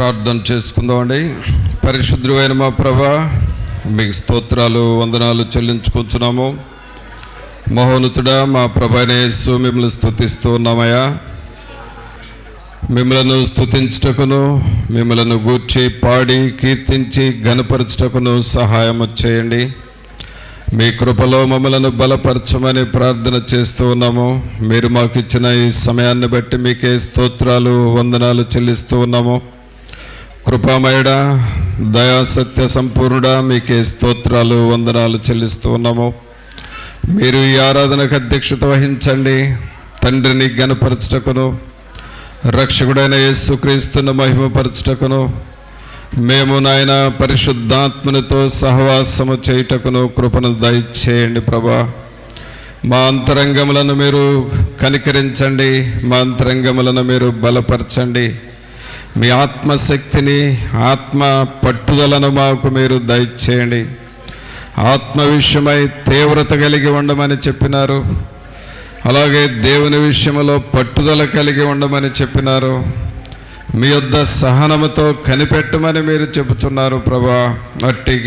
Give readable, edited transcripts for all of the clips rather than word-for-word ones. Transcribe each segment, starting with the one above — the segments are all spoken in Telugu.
ప్రార్థన చేసుకుందామండి. పరిశుద్ధుడైన మా ప్రభువా, మీకు స్తోత్రాలు వందనాలు చెల్లించుకుంటున్నాము. మహోన్నతుడా మా ప్రభువైన యేసు, మిమ్మల్ని స్తుతిస్తూ ఉన్నామయ్యా. మిమ్మలను స్తుతించుటకును, మిమ్మలను గూర్చి పాడి కీర్తించి ఘనపరచుటకును సహాయము చేయండి. మీ కృపలో మమ్మలను బలపరచమని ప్రార్థన చేస్తూ ఉన్నాము. మీరు మాకు ఇచ్చిన ఈ సమయాన్ని బట్టి మీకే స్తోత్రాలు వందనాలు చెల్లిస్తూ ఉన్నాము. కృపామయుడా, దయా సత్య సంపూర్ణుడా, మీకే స్తోత్రాలు వందనాలు చెల్లిస్తూ ఉన్నాము. మీరు ఈ ఆరాధనకు అధ్యక్షత వహించండి. తండ్రిని ఘనపరచుటకును, రక్షకుడైన యేసుక్రీస్తును మహిమపరచుటకును, మేము నాయన పరిశుద్ధాత్మనితో సహవాసము చేయుటకును కృపను దయచేయండి ప్రభా. మా అంతరంగములను మీరు కనికరించండి, మా అంతరంగములను మీరు బలపరచండి. మీ ఆత్మశక్తిని, ఆత్మ పట్టుదలను మాకు మీరు దయచేయండి. ఆత్మ విషయమై తీవ్రత కలిగి ఉండమని చెప్పినారు, అలాగే దేవుని విషయంలో పట్టుదల కలిగి ఉండమని చెప్పినారు. మీ యొద్ద సహనముతో కనిపెట్టమని మీరు చెబుతున్నారు ప్రభా. అట్టి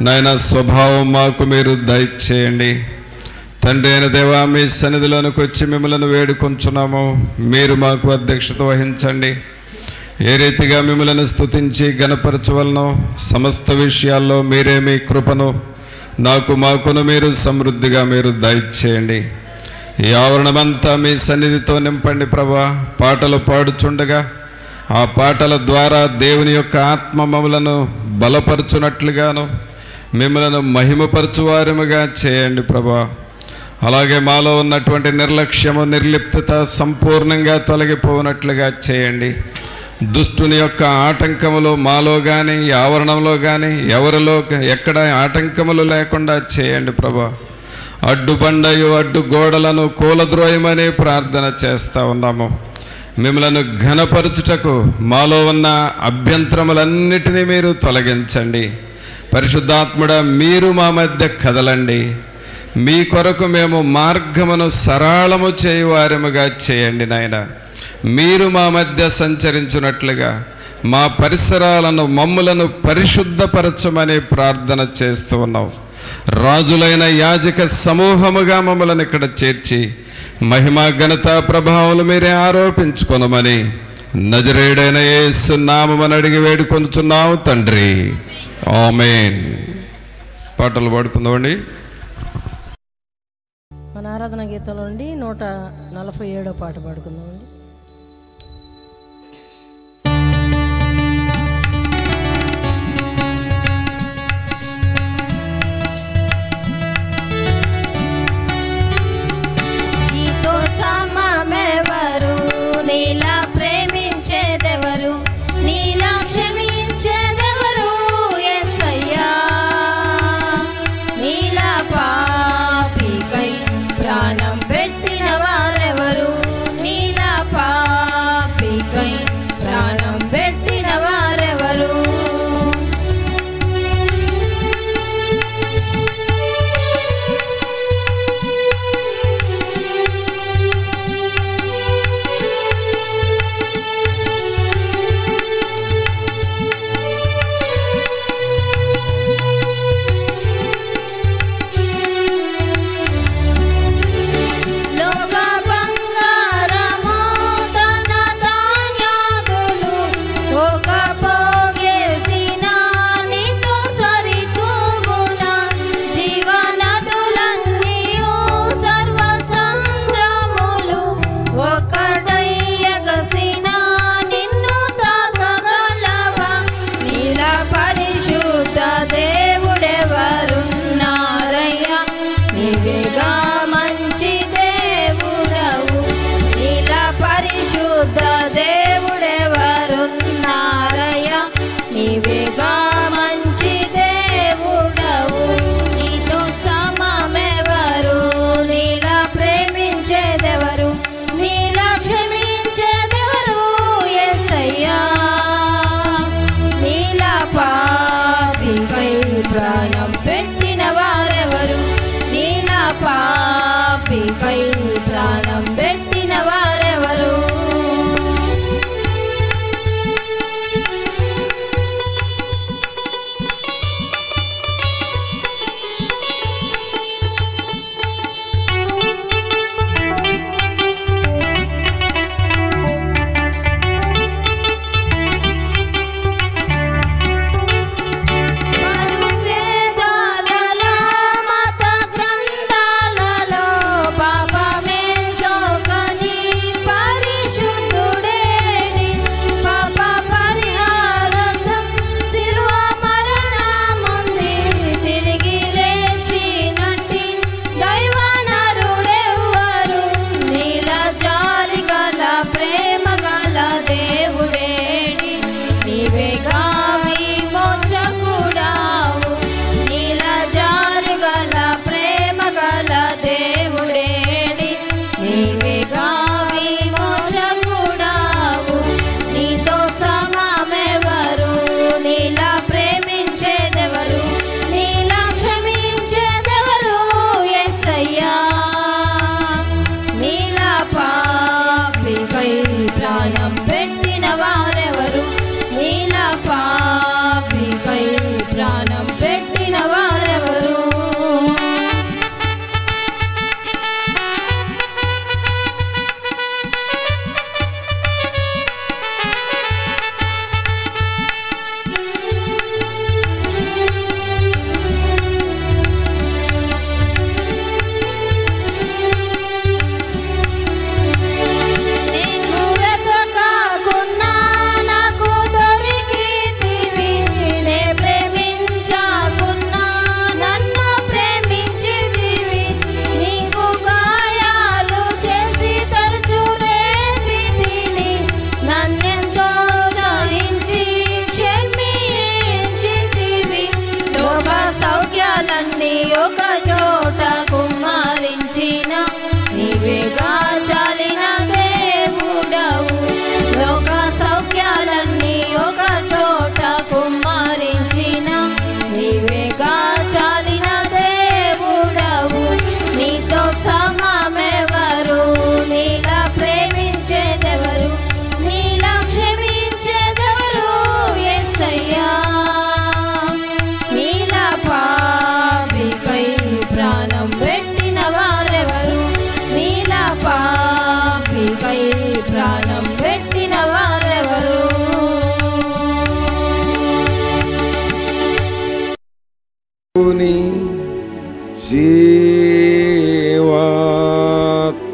నాయన స్వభావం మాకు మీరు దయచేయండి. తండ్రి అయిన దేవా, మీ సన్నిధిలోనికి వచ్చి మిమ్మల్ని వేడుకొంచున్నాము. మీరు మాకు అధ్యక్షత వహించండి. ఏ రీతిగా మిమ్మల్ని స్తుతించి ఘనపరచవలనో సమస్త విషయాల్లో మీరే మీ కృపను మాకును మీరు సమృద్ధిగా మీరు దయచేయండి. ఈ ఆవరణమంతా మీ సన్నిధితో నింపండి ప్రభా. పాటలు పాడుచుండగా ఆ పాటల ద్వారా దేవుని యొక్క ఆత్మ మమ్మలను బలపరచునట్లుగాను, మిమ్మలను మహిమపరచువారముగా చేయండి ప్రభా. అలాగే మాలో ఉన్నటువంటి నిర్లక్ష్యము, నిర్లిప్తత సంపూర్ణంగా తొలగిపోనట్లుగా చేయండి. దుష్టుని యొక్క ఆటంకములు మాలో కానీ, ఆవరణంలో కానీ, ఎవరిలో ఎక్కడ ఆటంకములు లేకుండా చేయండి ప్రభా. అడ్డుబండయు అడ్డు గోడలను కూలద్రోయమని ప్రార్థన చేస్తూ ఉన్నాము. మిమ్మలను ఘనపరచుటకు మాలో ఉన్న అభ్యంతరములన్నిటినీ మీరు తొలగించండి. పరిశుద్ధాత్ముడా, మీరు మా మధ్య కదలండి. మీ కొరకు మేము మార్గమును సరళము చేయువారముగా చేయండి నాయన. మీరు మా మధ్య సంచరించున్నట్లుగా మా పరిసరాలను, మమ్ములను పరిశుద్ధపరచమని ప్రార్థన చేస్తూ ఉన్నాం. రాజులైన యాజక సమూహముగా మమ్మల్ని ఇక్కడ చేర్చి మహిమ ఘనత ప్రభావాలు మీరే ఆరోపించుకొనమని నజరేయుడైన యేసు నామమున అడిగి వేడుకొనుచున్నాము తండ్రి, ఆమేన్. పాటలు పాడుకుందామండి. మన ఆరాధన గీతంలో నుండి 147వ పాట పాడుకుందామండి. నీలా ప్రేమించేదెవరు, నీలా క్షమించేదెవరు యేసయ్యా. నీలా పాపికై ప్రాణం పెట్టిన వారెవరు, నీలా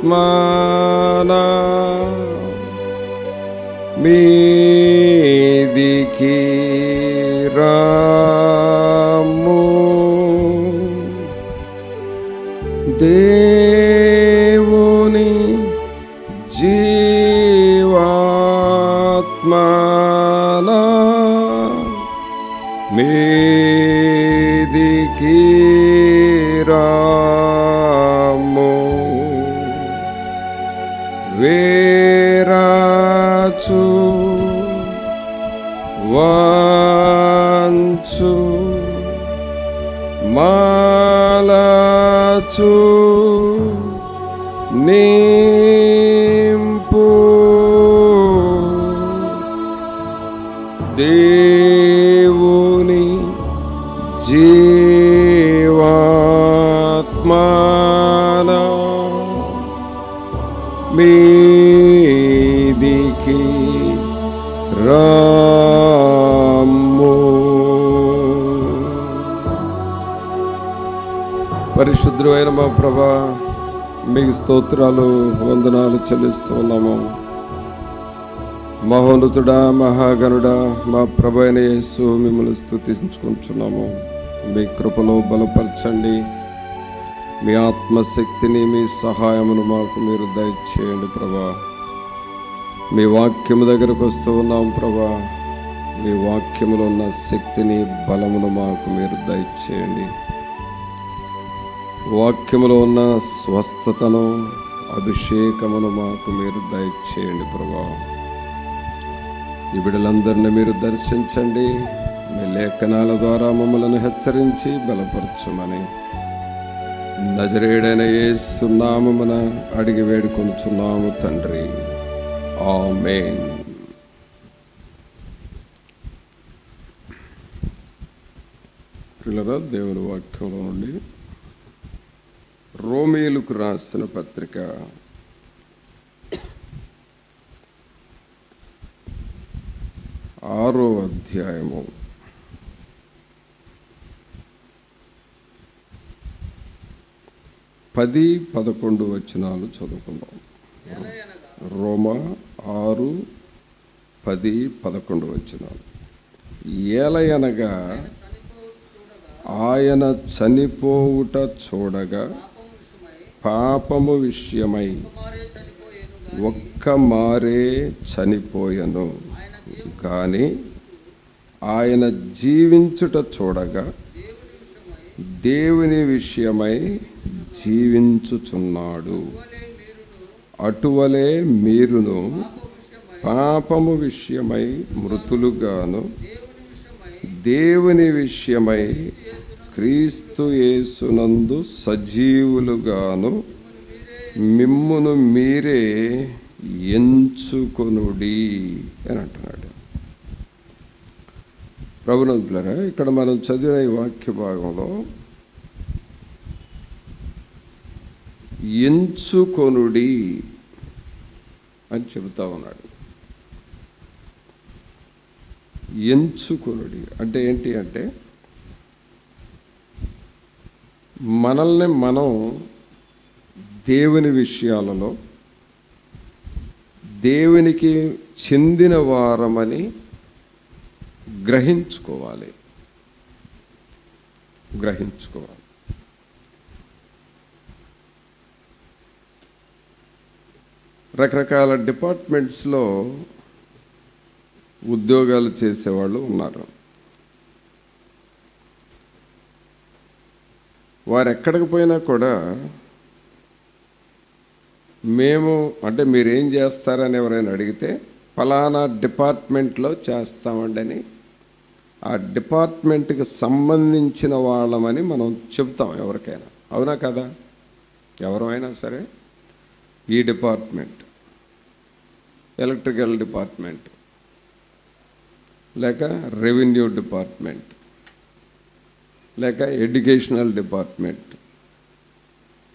జీవాత్మనా మీదికి రాము దేవుని జీవాత్మనా మీదికి రాము వేరాచు వాంచు మాలచు నింపు దేవుని జీవాత్మనా మీదికి రాము. పరిశుద్ధుడైన మా ప్రభా, మీకు స్తోత్రాలు వందనాలు చెల్లిస్తూ ఉన్నాము. మహోన్నతుడా, మహాగణుడా, మా ప్రభు అయిన యేసు, మిమ్మల్ని స్తుతించుకుంటున్నాము. మీ కృపలో బలపరచండి. మీ ఆత్మశక్తిని, మీ సహాయమును మాకు మీరు దయచేయండి ప్రభా. మీ వాక్యము దగ్గరకు వస్తూ ఉన్నాం ప్రభా. మీ వాక్యములో ఉన్న శక్తిని, బలమును మాకు మీరు దయచేయండి. వాక్యములో ఉన్న స్వస్థతను, అభిషేకమును మాకు మీరు దయచేయండి ప్రభా. ఈ బిడ్డలందరినీ మీరు దర్శించండి. మీ లేఖనాల ద్వారా మమ్మల్ని హెచ్చరించి బలపరచమని నజరేయుడైన యేసు నామమున అడిగి వేడుకొనుచున్నాము తండ్రి. ఆమేన్. పిల్లరా, దేవుని వాక్యంలో నుండి రోమీయులకు రాసిన పత్రిక 6వ అధ్యాయము 10-11 వచనాలు చదువుకుందాం. రోమా 6:10-11 వచనాలు. ఏలయనగా ఆయన చనిపోవుట చూడగా పాపము విషయమై ఒక్క మారే చనిపోయెను, కానీ ఆయన జీవించుట చూడగా దేవుని విషయమై జీవించుచున్నాడు. అటువలే మీరును పాపము విషయమై మృతులుగాను దేవుని విషయమై క్రీస్తు యేసునందు సజీవులుగాను మిమ్మును మీరే ఎంచుకొనుడి అని అంటున్నాడు. ప్రభునందులారా, ఇక్కడ మనం చదివిన ఈ వాక్య భాగంలో ఎంచుకొనుడి అని చెబుతా ఉన్నాడు. ఎంచుకొనుడి అంటే ఏంటి అంటే, మనల్ని మనం దేవుని విషయాలలో దేవునికి చెందిన వారమని గ్రహించుకోవాలి. రకరకాల డిపార్ట్మెంట్స్లో ఉద్యోగాలు చేసేవాళ్ళు ఉన్నారు. వారు ఎక్కడికి పోయినా కూడా మేము అంటే మీరేం చేస్తారని ఎవరైనా అడిగితే ఫలానా డిపార్ట్మెంట్లో చేస్తామండి అని ఆ డిపార్ట్మెంట్కి సంబంధించిన వాళ్ళమని మనం చెప్తాం ఎవరికైనా. అవునా కదా? ఎవరైనా సరే ఈ డిపార్ట్మెంట్, ఎలక్ట్రికల్ డిపార్ట్మెంట్, లేక రెవెన్యూ డిపార్ట్మెంట్, లేక ఎడ్యుకేషనల్ డిపార్ట్మెంట్,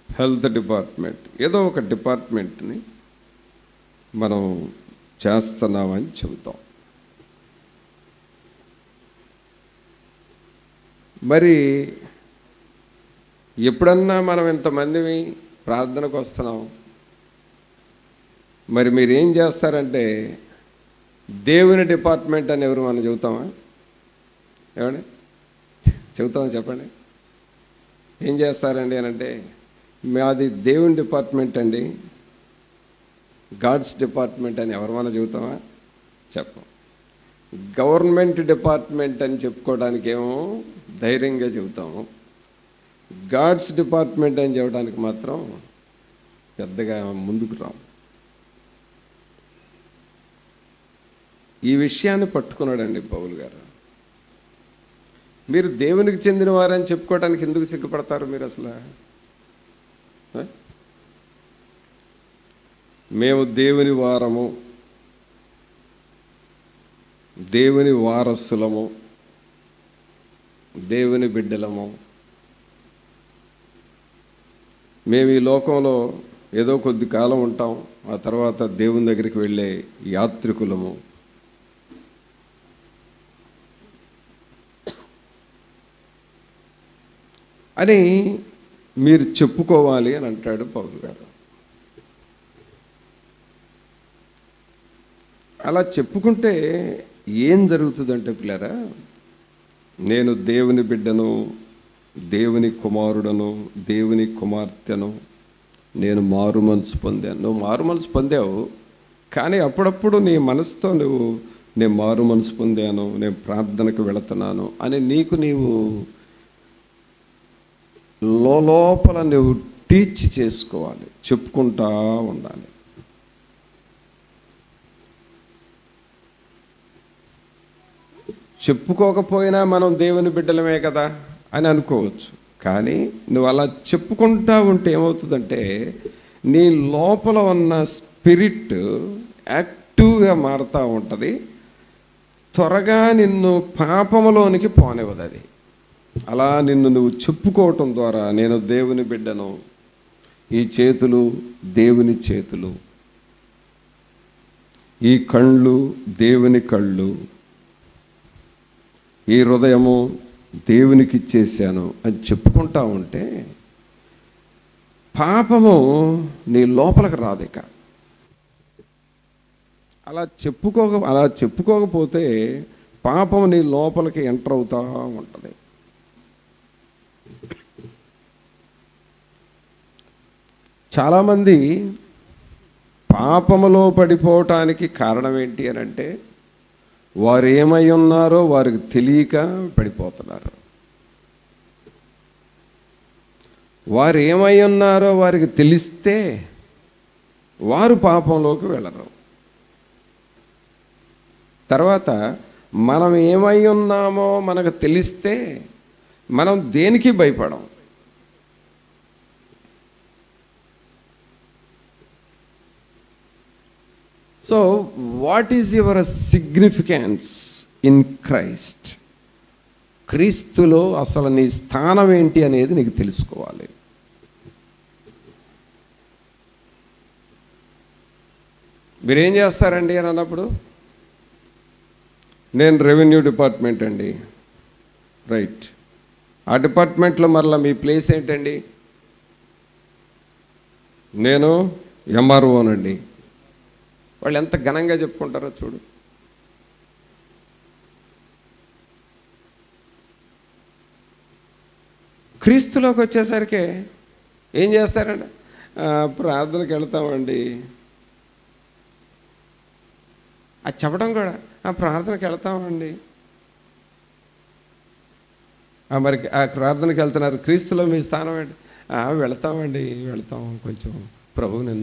హెల్త్ డిపార్ట్మెంట్, ఏదో ఒక డిపార్ట్మెంట్ని మనం చేస్తున్నామని చెబుతాం. మరి ఎప్పుడన్నా మనం ఇంతమంది ప్రార్థనకు వస్తున్నాం, మరి మీరు ఏం చేస్తారంటే దేవుని డిపార్ట్మెంట్ అని ఎవరు మనం చెబుతామా? ఏమండి చెబుతామా? చెప్పండి. ఏం చేస్తారండి అని అంటే, మాది దేవుని డిపార్ట్మెంట్ అండి, గాడ్స్ డిపార్ట్మెంట్ అని ఎవరు మనం చెబుతామా? చెప్పం. గవర్నమెంట్ డిపార్ట్మెంట్ అని చెప్పుకోవడానికి ఏమో ధైర్యంగా చెబుతాము, గాడ్స్ డిపార్ట్మెంట్ అని చెప్పడానికి మాత్రం పెద్దగా ముందుకు రాము. ఈ విషయాన్ని పట్టుకున్నాడండి పౌలు గారు. మీరు దేవునికి చెందిన వారని చెప్పుకోవడానికి ఎందుకు సిగ్గుపడతారు మీరు అసలు? మేము దేవుని వారము, దేవుని వారసులము, దేవుని బిడ్డలము, మేము ఈ లోకంలో ఏదో కొద్ది కాలం ఉంటాం, ఆ తర్వాత దేవుని దగ్గరికి వెళ్ళే యాత్రికులము అని మీరు చెప్పుకోవాలి అని అంటాడు పౌలు గారు. అలా చెప్పుకుంటే ఏం జరుగుతుందంటే పిల్లరా, నేను దేవుని బిడ్డను, దేవుని కుమారుడను, దేవుని కుమార్తెను, నేను మారు మనసు పొందాను. నువ్వు మారు మనసు పొందావు, కానీ అప్పుడప్పుడు నీ మనసుతో నేను మారు మనసు పొందాను, నేను ప్రార్థనకు వెళుతున్నాను అని నీకు నీవు లోపల నువ్వు టీచ్ చేసుకోవాలి, చెప్పుకుంటా ఉండాలి. చెప్పుకోకపోయినా మనం దేవుని బిడ్డలమే కదా అని అనుకోవచ్చు, కానీ నువ్వు అలా చెప్పుకుంటా ఉంటే ఏమవుతుందంటే నీ లోపల ఉన్న స్పిరిట్ యాక్టివ్గా మారుతూ ఉంటుంది, త్వరగా నిన్ను పాపములోనికి పోనివ్వదు అది. అలా నిన్ను నువ్వు చెప్పుకోవటం ద్వారా నేను దేవుని బిడ్డను, ఈ చేతులు దేవుని చేతులు, ఈ కళ్ళు దేవుని కళ్ళు, ఈ హృదయము దేవునికి ఇచ్చేసాను అని చెప్పుకుంటా ఉంటే పాపము నీ లోపలికి రాదు. ఇక అలా చెప్పుకోకపోతే పాపము నీ లోపలికి ఎంటర్ అవుతూ ఉంటుంది. చాలామంది పాపములో పడిపోవటానికి కారణం ఏంటి అని అంటే, వారు ఏమై ఉన్నారో వారికి తెలియక పడిపోతున్నారు. వారు ఏమై ఉన్నారో వారికి తెలిస్తే వారు పాపంలోకి వెళ్ళరు. తర్వాత మనం ఏమై ఉన్నామో మనకు తెలిస్తే మనం దేనికి భయపడం. So what is your significance in Christ? క్రీస్తులో అసలు నీ స్థానం ఏంటి అనేది నీకు తెలుసుకోవాలి. మీరేం చేస్తారండి అని అన్నప్పుడు, నేను రెవెన్యూ డిపార్ట్మెంట్ అండి, రైట్, ఆ డిపార్ట్మెంట్లో మరలా మీ ప్లేస్ ఏంటండి? నేను ఎంఆర్ఓనండి. వాళ్ళు ఎంత ఘనంగా చెప్పుకుంటారో చూడు. క్రీస్తులోకి వచ్చేసరికి ఏం చేస్తారండి? ప్రార్థనకి వెళ్తామండి. అది చెప్పడం కూడా, ప్రార్థనకి వెళ్తామండి. మరి ఆ ప్రార్థనకి వెళ్తున్నారు, క్రీస్తులో మీ స్థానం ఏంటి? వెళ్తామండి, వెళ్తాం, కొంచెం ప్రభువు నేను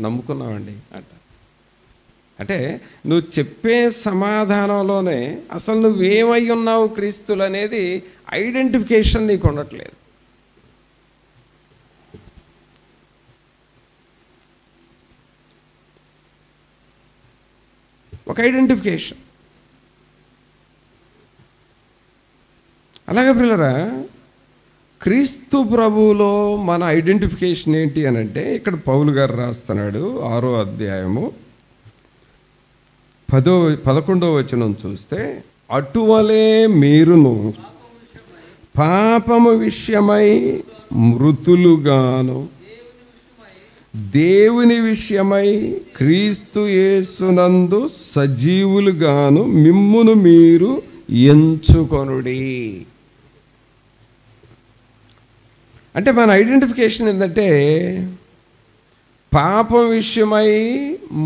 నమ్ముకున్నామండి అంట. అంటే నువ్వు చెప్పే సమాధానంలోనే అసలు నువ్వేమై ఉన్నావు క్రీస్తులు అనేది ఐడెంటిఫికేషన్ నీకు ఉండట్లేదు. ఒక ఐడెంటిఫికేషన్. అలాగే పిల్లరా, క్రీస్తు ప్రభువులో మన ఐడెంటిఫికేషన్ ఏంటి అని అంటే, ఇక్కడ పౌలు గారు రాస్తున్నాడు 6వ అధ్యాయము 11వ వచనం చూస్తే, అటువలే మీరును పాపము విషయమై మృతులుగాను దేవుని విషయమై క్రీస్తు యేసునందు సజీవులుగాను మిమ్మును మీరు ఎంచుకొనుడి. అంటే మన ఐడెంటిఫికేషన్ ఏంటంటే పాపం విషయమై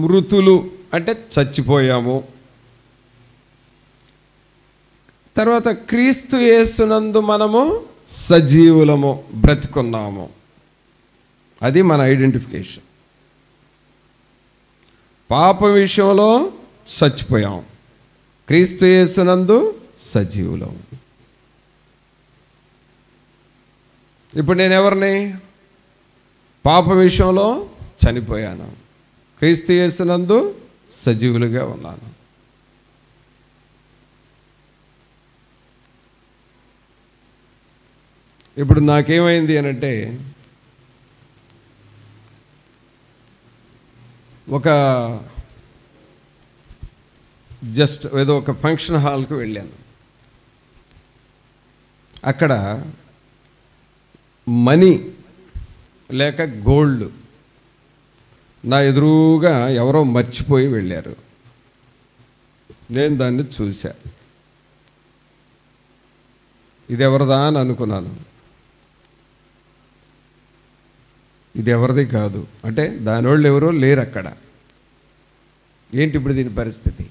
మృతులు అంటే చచ్చిపోయాము, తర్వాత క్రీస్తు యేసునందు మనము సజీవులము, బ్రతికున్నాము. అది మన ఐడెంటిఫికేషన్. పాపం విషయంలో చచ్చిపోయాం, క్రీస్తు యేసునందు సజీవులం. ఇప్పుడు నేను ఎవరిని? పాప విషయంలో చనిపోయాను, క్రీస్తు యేసునందు సజీవులుగా ఉన్నాను. ఇప్పుడు నాకేమైంది అనంటే, ఏదో ఒక ఫంక్షన్ హాల్కి వెళ్ళాను. అక్కడ మనీ లేక గోల్డ్ నా ఎదురుగా ఎవరో మర్చిపోయి వెళ్ళారు. నేను దాన్ని చూశా. ఇది ఎవరిదా అని అనుకున్నాను. ఇది ఎవరిది కాదు. అంటే దానివాళ్ళు ఎవరో లేరు అక్కడ. ఏంటి ఇప్పుడు దీని పరిస్థితి?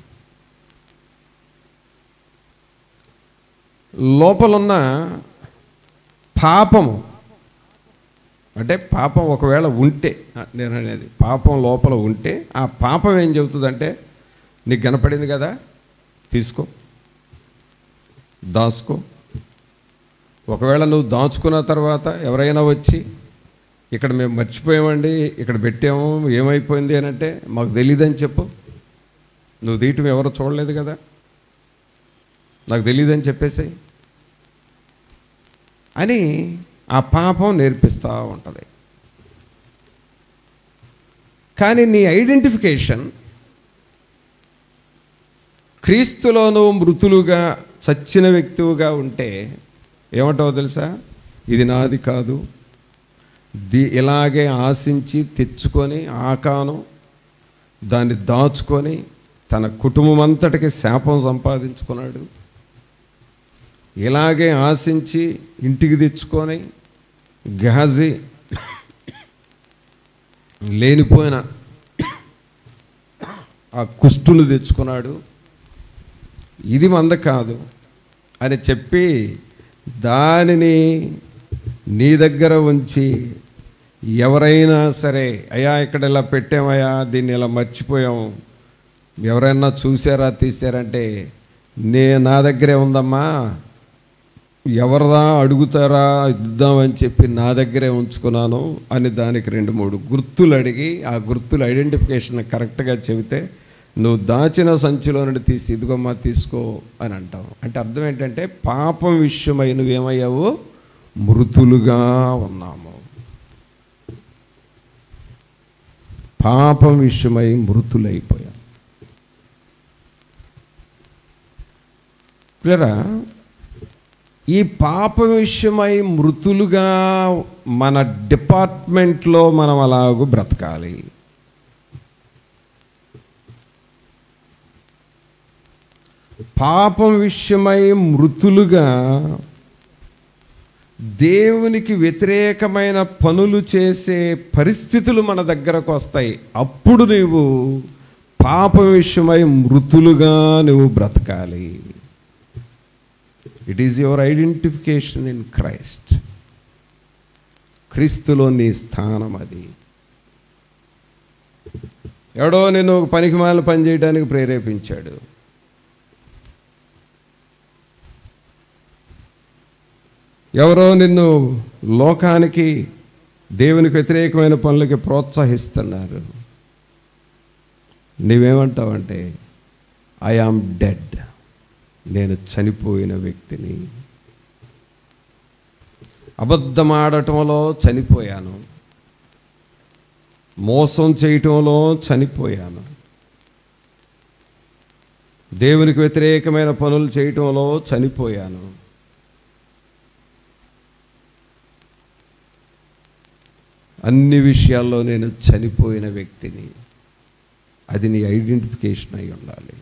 లోపలున్న పాపము, అంటే పాపం ఒకవేళ ఉంటే, నేను అనేది పాపం లోపల ఉంటే ఆ పాపం ఏం చెబుతుందంటే, నీకు కనపడింది కదా, తీసుకో, దాచుకో. ఒకవేళ నువ్వు దాచుకున్న తర్వాత ఎవరైనా వచ్చి ఇక్కడ మేము మర్చిపోయామండి, ఇక్కడ పెట్టాము, ఏమైపోయింది అని అంటే మాకు తెలియదని చెప్పు. నువ్వు దీటం ఎవరు చూడలేదు కదా, నాకు తెలియదని చెప్పేసాయి అని ఆ పాపం నేర్పిస్తూ ఉంటుంది. కానీ నీ ఐడెంటిఫికేషన్ క్రీస్తులోనూ మృతులుగా చచ్చిన వ్యక్తిగా ఉంటే ఏమంటావో తెలుసా? ఇది నాది కాదు, ఇలాగే ఆశించి తెచ్చుకొని ఆకాను దాన్ని దాచుకొని తన కుటుంబం అంతటికి శాపం సంపాదించుకున్నాడు. ఇలాగే ఆశించి ఇంటికి తెచ్చుకొని గహాజీ లేనిపోయిన ఆ కుష్టులు తెచ్చుకున్నాడు. ఇది మంద కాదు అని చెప్పి దానిని నీ దగ్గర ఉంచి ఎవరైనా సరే, అయ్యా ఇక్కడ ఇలా పెట్టామయ్యా, దీన్ని ఇలా మర్చిపోయాము, ఎవరైనా చూసారా తీసారంటే, నా దగ్గరే ఉందమ్మా, ఎవరిదా అడుగుతారా ఇద్దామని చెప్పి నా దగ్గరే ఉంచుకున్నాను అని దానికి 2-3 గుర్తులు అడిగి ఆ గుర్తులు ఐడెంటిఫికేషన్ కరెక్ట్గా చెబితే నువ్వు దాచిన సంచిలో నుండి తీసి ఇదిగోమ్మా తీసుకో అని అంటావు. అంటే అర్థం ఏంటంటే పాపం విషయమై నువ్వేమయ్యావు? మృతులుగా ఉన్నాము. పాపం విషయమై మృతులైపోయాం. క్లియరా? ఈ పాప విషయమై మృతులుగా మన డిపార్ట్మెంట్లో మనం అలాగూ బ్రతకాలి. పాపం విషయమై మృతులుగా దేవునికి వ్యతిరేకమైన పనులు చేసే పరిస్థితులు మన దగ్గరకు వస్తాయి. అప్పుడు నువ్వు పాపం విషయమై మృతులుగా నువ్వు బ్రతకాలి. It is your identification in Christ. క్రీస్తులో నీ స్థానం అది. ఎవడో నేను పనికిమాలిన పని చేయడానికి ప్రేరేపించాడు, ఎవరో నిన్ను లోకానికి దేవునికి వ్యతిరేకమైన పనులకి ప్రోత్సహిస్తున్నారు. నీవేమంటావంటే ఐ ఆమ్ డెడ్, నేను చనిపోయిన వ్యక్తిని. అబద్ధమాడటంలో చనిపోయాను, మోసం చేయటంలో చనిపోయాను, దేవునికి వ్యతిరేకమైన పనులు చేయటంలో చనిపోయాను. అన్ని విషయాల్లో నేను చనిపోయిన వ్యక్తిని. అది నీ ఐడెంటిఫికేషన్ అయి ఉండాలి.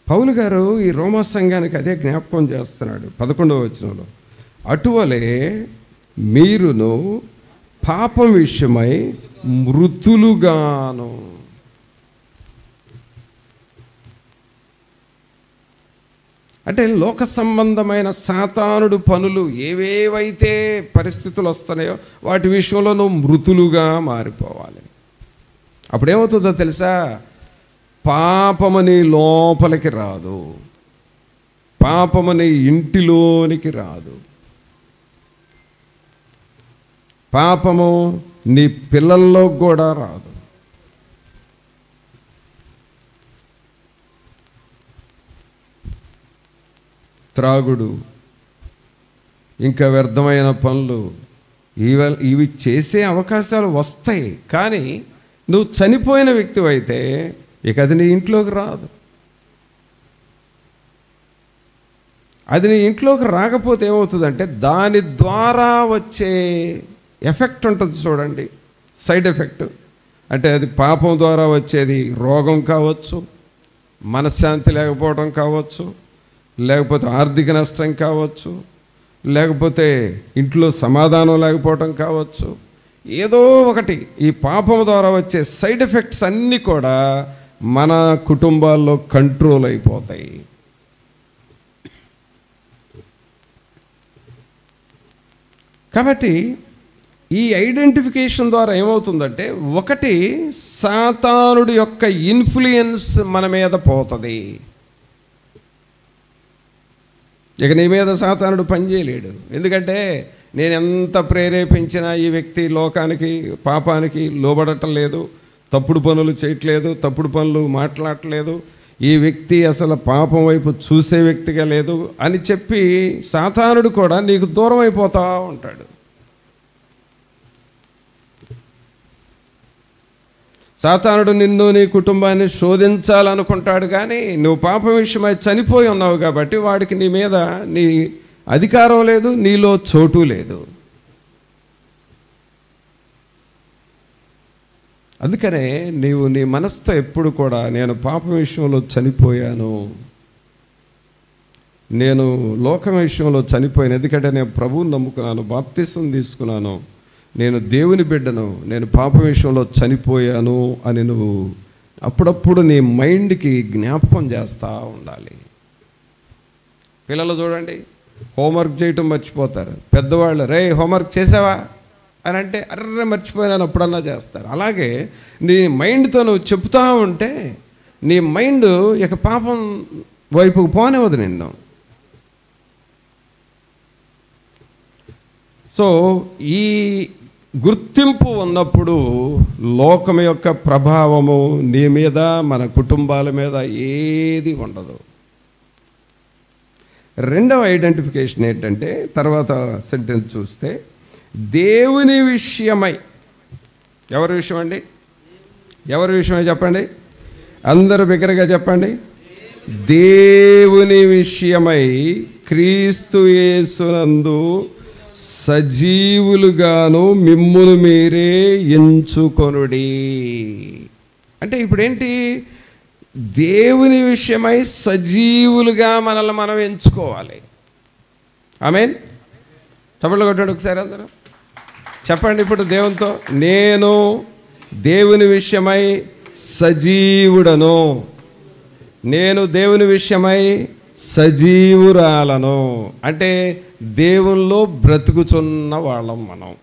పౌలు గారు ఈ రోమా సంఘానికి అదే జ్ఞాపకం చేస్తున్నాడు 11వ వచనంలో. అటువలే మీరును పాపం విషయమై మృతులుగాను. అంటే లోక సంబంధమైన సాతానుడు పనులు ఏవేవైతే పరిస్థితులు వస్తున్నాయో వాటి విషయంలో నువ్వు మృతులుగా మారిపోవాలి. అప్పుడేమవుతుందో తెలుసా? పాపమని లోపలికి రాదు, పాపమని ఇంటిలోనికి రాదు, పాపము నీ పిల్లల్లో కూడా రాదు. త్రాగుడు, ఇంకా వ్యర్థమైన పనులు, ఇవి చేసే అవకాశాలు వస్తాయి. కానీ నువ్వు చనిపోయిన వ్యక్తివి అయితే ఇక అది నీ ఇంట్లోకి రాదు. అది నీ ఇంట్లోకి రాకపోతే ఏమవుతుందంటే దాని ద్వారా వచ్చే ఎఫెక్ట్ ఉంటుంది చూడండి, సైడ్ ఎఫెక్ట్. అంటే అది పాపం ద్వారా వచ్చేది రోగం కావచ్చు, మనశ్శాంతి లేకపోవడం కావచ్చు, లేకపోతే ఆర్థిక నష్టం కావచ్చు, లేకపోతే ఇంట్లో సమాధానం లేకపోవడం కావచ్చు. ఏదో ఒకటి ఈ పాపం ద్వారా వచ్చే సైడ్ ఎఫెక్ట్స్ అన్నీ కూడా మన కుటుంబాల్లో కంట్రోల్ అయిపోతాయి. కాబట్టి ఈ ఐడెంటిఫికేషన్ ద్వారా ఏమవుతుందంటే, ఒకటి సాతానుడి యొక్క ఇన్ఫ్లుయెన్స్ మన మీద పోతుంది. ఇక నీ మీద సాతానుడు పనిచేయలేడు. ఎందుకంటే నేను ఎంత ప్రేరేపించినా ఈ వ్యక్తి లోకానికి పాపానికి లోబడటం లేదు, తప్పుడు పనులు చేయట్లేదు, తప్పుడు పనులు మాట్లాడట్లేదు, ఈ వ్యక్తి అసలు పాపం వైపు చూసే వ్యక్తిగా లేదు అని చెప్పి సాతానుడు కూడా నీకు దూరం అయిపోతూ ఉంటాడు. సాతానుడు నిన్ను నీ కుటుంబాన్ని శోధించాలనుకుంటాడు. కానీ నువ్వు పాపం విషయమై చనిపోయి ఉన్నావు కాబట్టి వాడికి నీ మీద నీ అధికారం లేదు, నీలో చోటు లేదు. అందుకనే నీవు నీ మనసుతో ఎప్పుడు కూడా నేను పాపం విషయంలో చనిపోయాను, నేను లోకం విషయంలో చనిపోయాను, ఎందుకంటే నేను ప్రభువుని నమ్ముకున్నాను, బాప్తిసం తీసుకున్నాను, నేను దేవుని బిడ్డను, నేను పాపం విషయంలో చనిపోయాను అని నువ్వు అప్పుడప్పుడు నీ మైండ్కి జ్ఞాపకం చేస్తూ ఉండాలి. పిల్లలు చూడండి, హోంవర్క్ చేయటం మర్చిపోతారు. పెద్దవాళ్ళు రే హోంవర్క్ చేసావా అని అంటే అర్రే మర్చిపోయినాను అప్పుడన్నా చేస్తారు. అలాగే నీ మైండ్తో నువ్వు చెప్తా ఉంటే నీ మైండ్ ఇక పాపం వైపుకు పోనివ్వదు నిన్ను. సో ఈ గుర్తింపు ఉన్నప్పుడు లోకం యొక్క ప్రభావము నీ మీద, మన కుటుంబాల మీద ఏది ఉండదు. రెండవ ఐడెంటిఫికేషన్ ఏంటంటే, తర్వాత సెంటెన్స్ చూస్తే, దేవుని విషయమై. ఎవరి విషయం అండి? ఎవరి విషయమై చెప్పండి, అందరూ బిగ్గరగా చెప్పండి. దేవుని విషయమై క్రీస్తు యేసునందు సజీవులుగాను మిమ్మును మీరే ఎంచుకొనుడి. అంటే ఇప్పుడేంటి? దేవుని విషయమై సజీవులుగా మనల్ని మనం ఎంచుకోవాలి. ఆమేన్. చప్పట్లు కొట్టండి ఒకసారి అందరూ చెప్పండి. ఇప్పుడు దేవునితో, నేను దేవుని విషయమై సజీవుడను, నేను దేవుని విషయమై సజీవురాలను. అంటే దేవునిలో బ్రతుకుచున్న వాళ్ళం మనం.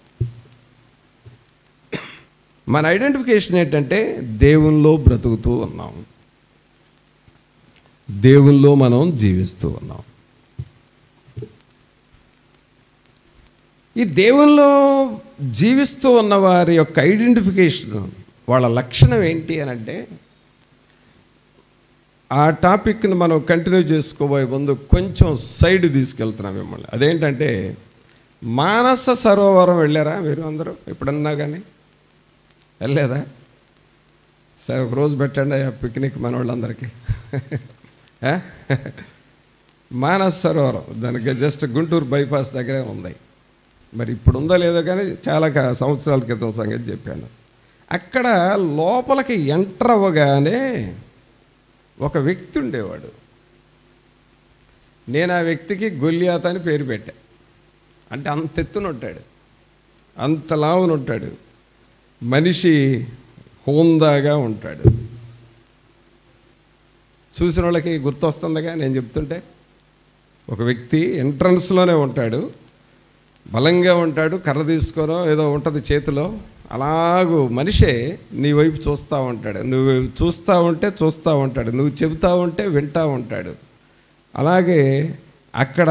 మన ఐడెంటిఫికేషన్ ఏంటంటే దేవునిలో బ్రతుకుతూ ఉన్నాం, దేవునిలో మనం జీవిస్తూ ఉన్నాం. ఈ దేవునిలో జీవిస్తూ ఉన్న వారి యొక్క ఐడెంటిఫికేషన్, వాళ్ళ లక్షణం ఏంటి అని అంటే, ఆ టాపిక్ని మనం కంటిన్యూ చేసుకోబోయే ముందు కొంచెం సైడ్ తీసుకెళ్తున్నాం మిమ్మల్ని. అదేంటంటే, మానస సరోవరం వెళ్ళారా మీరు అందరూ ఎప్పుడన్నా? కానీ వెళ్ళలేదా? సరే ఒకరోజు పెట్టండి ఆ పిక్నిక్ మన వాళ్ళందరికీ. మానస సరోవరం, దానికి జస్ట్ గుంటూరు బైపాస్ దగ్గరే ఉంది. మరి ఇప్పుడు ఉందో లేదో కానీ చాలా సంవత్సరాల క్రితం సంగతి చెప్పాను. అక్కడ లోపలికి ఎంటర్ అవ్వగానే ఒక వ్యక్తి ఉండేవాడు. నేను ఆ వ్యక్తికి గొల్లియాత అని పేరు పెట్టా. అంటే అంత ఎత్తున ఉంటాడు, అంత లావున ఉంటాడు, మనిషి హోందాగా ఉంటాడు. చూసిన వాళ్ళకి గుర్తొస్తుందిగా నేను చెప్తుంటే. ఒక వ్యక్తి ఎంట్రన్స్లోనే ఉంటాడు, బలంగా ఉంటాడు, కర్ర తీసుకోనో ఏదో ఉంటుంది చేతిలో, అలాగూ మనిషే నీ వైపు చూస్తూ ఉంటాడు. నువ్వు చూస్తూ ఉంటే చూస్తూ ఉంటాడు, నువ్వు చెబుతూ ఉంటే వింటూ ఉంటాడు. అలాగే అక్కడ